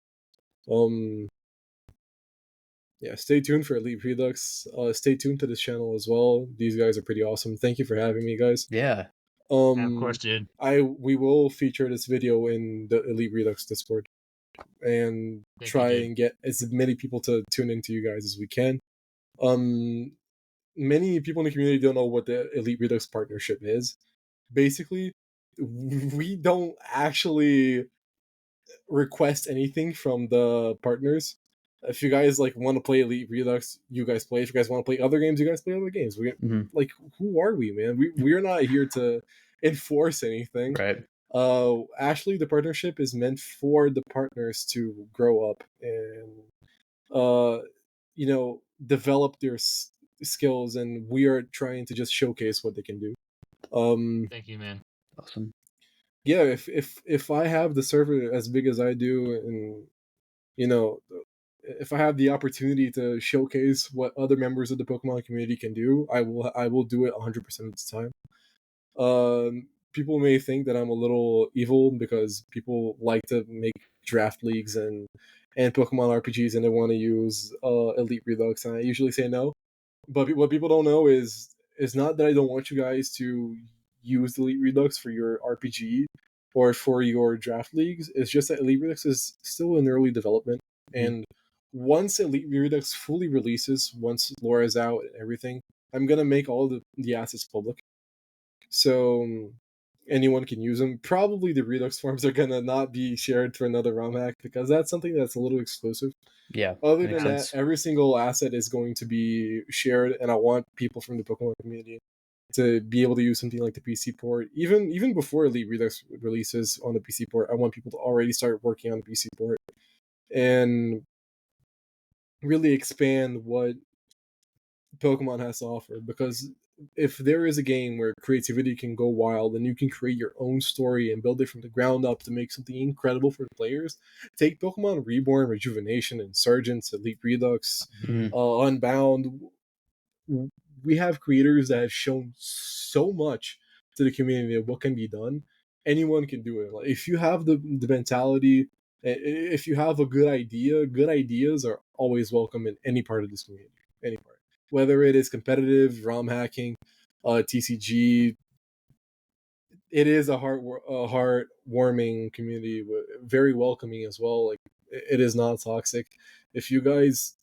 S1: Yeah, stay tuned for Elite Redux. Stay tuned to this channel as well. These guys are pretty awesome. Thank you for having me, guys.
S2: Yeah.
S3: Of course, dude.
S1: We will feature this video in the Elite Redux Discord and try and get as many people to tune into you guys as we can. Many people in the community don't know what the Elite Redux partnership is. Basically, we don't actually request anything from the partners. If you guys want to play Elite Redux, you guys play. If you guys want to play other games, you guys play other games. Who are we, man? We're not here to enforce anything.
S2: Right.
S1: Actually, the partnership is meant for the partners to grow up and develop their skills, and we are trying to just showcase what they can do.
S3: Thank you, man.
S2: Awesome.
S1: Yeah, if I have the server as big as I do, and if I have the opportunity to showcase what other members of the Pokemon community can do, I will do it 100% of the time. People may think that I'm a little evil because people like to make draft leagues and Pokemon RPGs, and they want to use Elite Redux, and I usually say no. But what people don't know is not that I don't want you guys to use Elite Redux for your RPG or for your draft leagues. It's just that Elite Redux is still in early development, and once Elite Redux fully releases, once lore is out and everything, I'm gonna make all the assets public, so anyone can use them. Probably the Redux forms are gonna not be shared for another Romhack because that's something that's a little exclusive.
S2: Yeah.
S1: Other than that, every single asset is going to be shared, and I want people from the Pokemon community to be able to use something like the PC port. Even before Elite Redux releases on the PC port, I want people to already start working on the PC port and really expand what Pokemon has to offer, because if there is a game where creativity can go wild and you can create your own story and build it from the ground up to make something incredible for the players, take Pokemon Reborn, Rejuvenation, Insurgence, Elite Redux, Unbound. We have creators that have shown so much to the community of what can be done. Anyone can do it. If you have the mentality, if you have a good idea, good ideas are always welcome in any part of this community, any part. Whether it is competitive, ROM hacking, TCG, it is a heartwarming community, very welcoming as well. It is not toxic. If you guys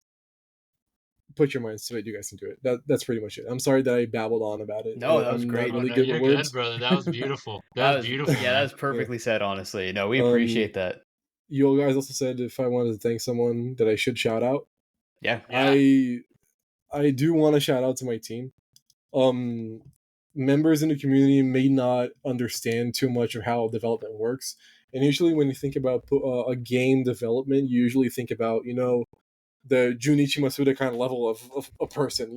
S1: put your minds to it, you guys can do it. That's pretty much it. I'm sorry that I babbled on about it.
S2: No, that was
S1: I'm
S2: great.
S1: not really good with words.
S3: Good, brother. That was beautiful. That was beautiful.
S2: Yeah, that's perfectly said. Honestly, no, we appreciate that.
S1: You guys also said if I wanted to thank someone that I should shout out.
S2: Yeah.
S1: I do want to shout out to my team. Members in the community may not understand too much of how development works, and usually when you think about a game development, you usually think about the Junichi Masuda kind of level of a person.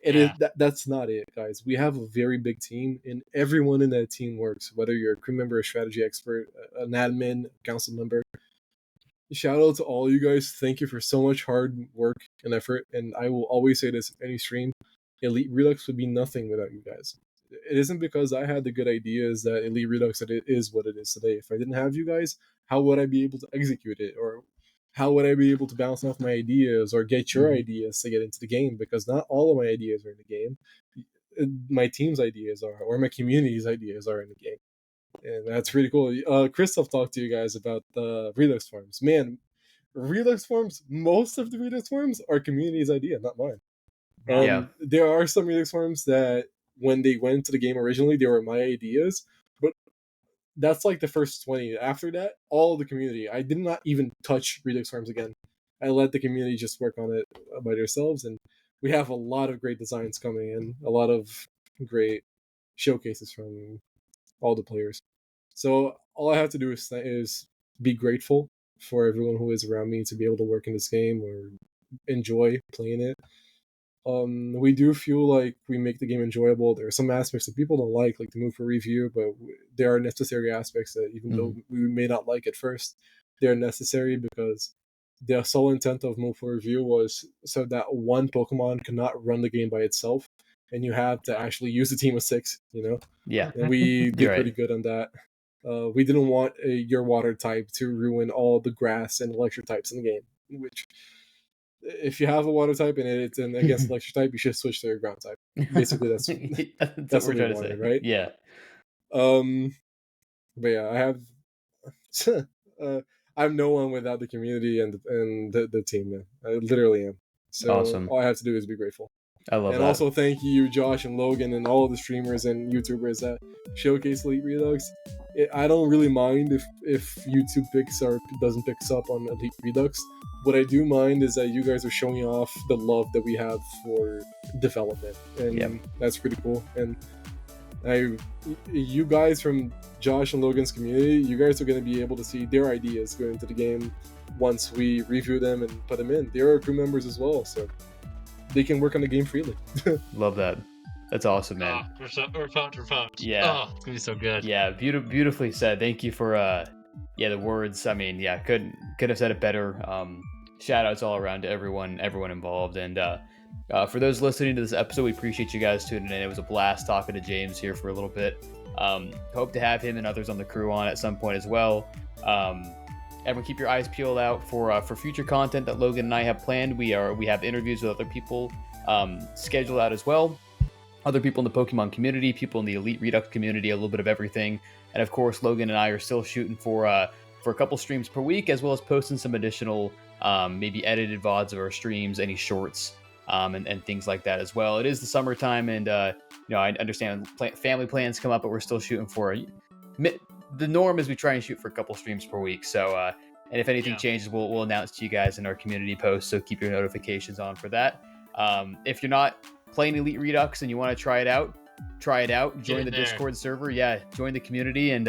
S1: Is that's not it, guys. We have a very big team, and everyone in that team works. Whether you're a crew member, a strategy expert, an admin, council member, shout out to all you guys. Thank you for so much hard work and effort. And I will always say this in any stream: Elite Redux would be nothing without you guys. It isn't because I had the good ideas that Elite Redux that it is what it is today. If I didn't have you guys, how would I be able to execute it, or how would I be able to bounce off my ideas or get your ideas to get into the game? Because not all of my ideas are in the game. My team's ideas are, or my community's ideas are in the game. And that's really cool. Christoph talked to you guys about the Redux forums. Man, Redux forums, most of the Redux forums are community's idea, not mine.
S2: Yeah.
S1: There are some Redux forums that when they went into the game originally, they were my ideas, but that's like the first 20. After that, all the community. I did not even touch Redux forums again. I let the community just work on it by themselves, and we have a lot of great designs coming in, a lot of great showcases from all the players. So all I have to do is be grateful for everyone who is around me to be able to work in this game or enjoy playing it. We do feel like we make the game enjoyable. There are some aspects that people don't like the move for review, but there are necessary aspects that even though we may not like at first, they're necessary because the sole intent of move for review was so that one Pokemon cannot run the game by itself, and you have to actually use a team of 6.
S2: Yeah.
S1: And we did
S2: Right.
S1: pretty good on that. We didn't want your water type to ruin all the grass and electric types in the game, which if you have a water type and it's against electric type, you should switch to your ground type. Basically, that's
S2: that's
S1: what we wanted, right?
S2: Yeah.
S1: But yeah, I have I'm no one without the community and the team, man. I literally am. So
S2: Awesome.
S1: all I have to do is be grateful.
S2: I love
S1: and
S2: that.
S1: Also thank you, Josh and Logan, and all the streamers and YouTubers that showcase Elite Redux. I don't really mind if YouTube doesn't pick up on Elite Redux. What I do mind is that you guys are showing off the love that we have for development, and that's pretty cool. And you guys from Josh and Logan's community, you guys are going to be able to see their ideas going into the game once we review them and put them in. They are crew members as well, so they can work on the game freely.
S2: Love that. That's awesome, man.
S3: We're pumped.
S2: Yeah.
S3: It's gonna be so good.
S2: Yeah, beautifully said. Thank you for the words. I mean, yeah, could have said it better. Shout outs all around to everyone involved. And for those listening to this episode, we appreciate you guys tuning in. It was a blast talking to James here for a little bit. Hope to have him and others on the crew on at some point as well. Everyone, keep your eyes peeled out for future content that Logan and I have planned. We have interviews with other people scheduled out as well. Other people in the Pokemon community, people in the Elite Redux community, a little bit of everything. And of course, Logan and I are still shooting for a couple streams per week, as well as posting some additional maybe edited VODs of our streams, any shorts, and things like that as well. It is the summertime, and I understand family plans come up, but we're still shooting for the norm is we try and shoot for a couple streams per week. So, and if anything changes, we'll announce to you guys in our community post. So keep your notifications on for that. If you're not playing Elite Redux and you want to try it out, join the Discord server. Yeah, join the community and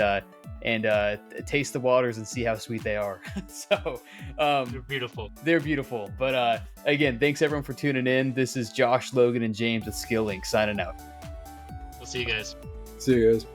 S2: taste the waters and see how sweet they are. So they're beautiful. But again, thanks everyone for tuning in. This is Josh, Logan, and James with Skill Link signing out.
S3: We'll see you guys.
S1: See you guys.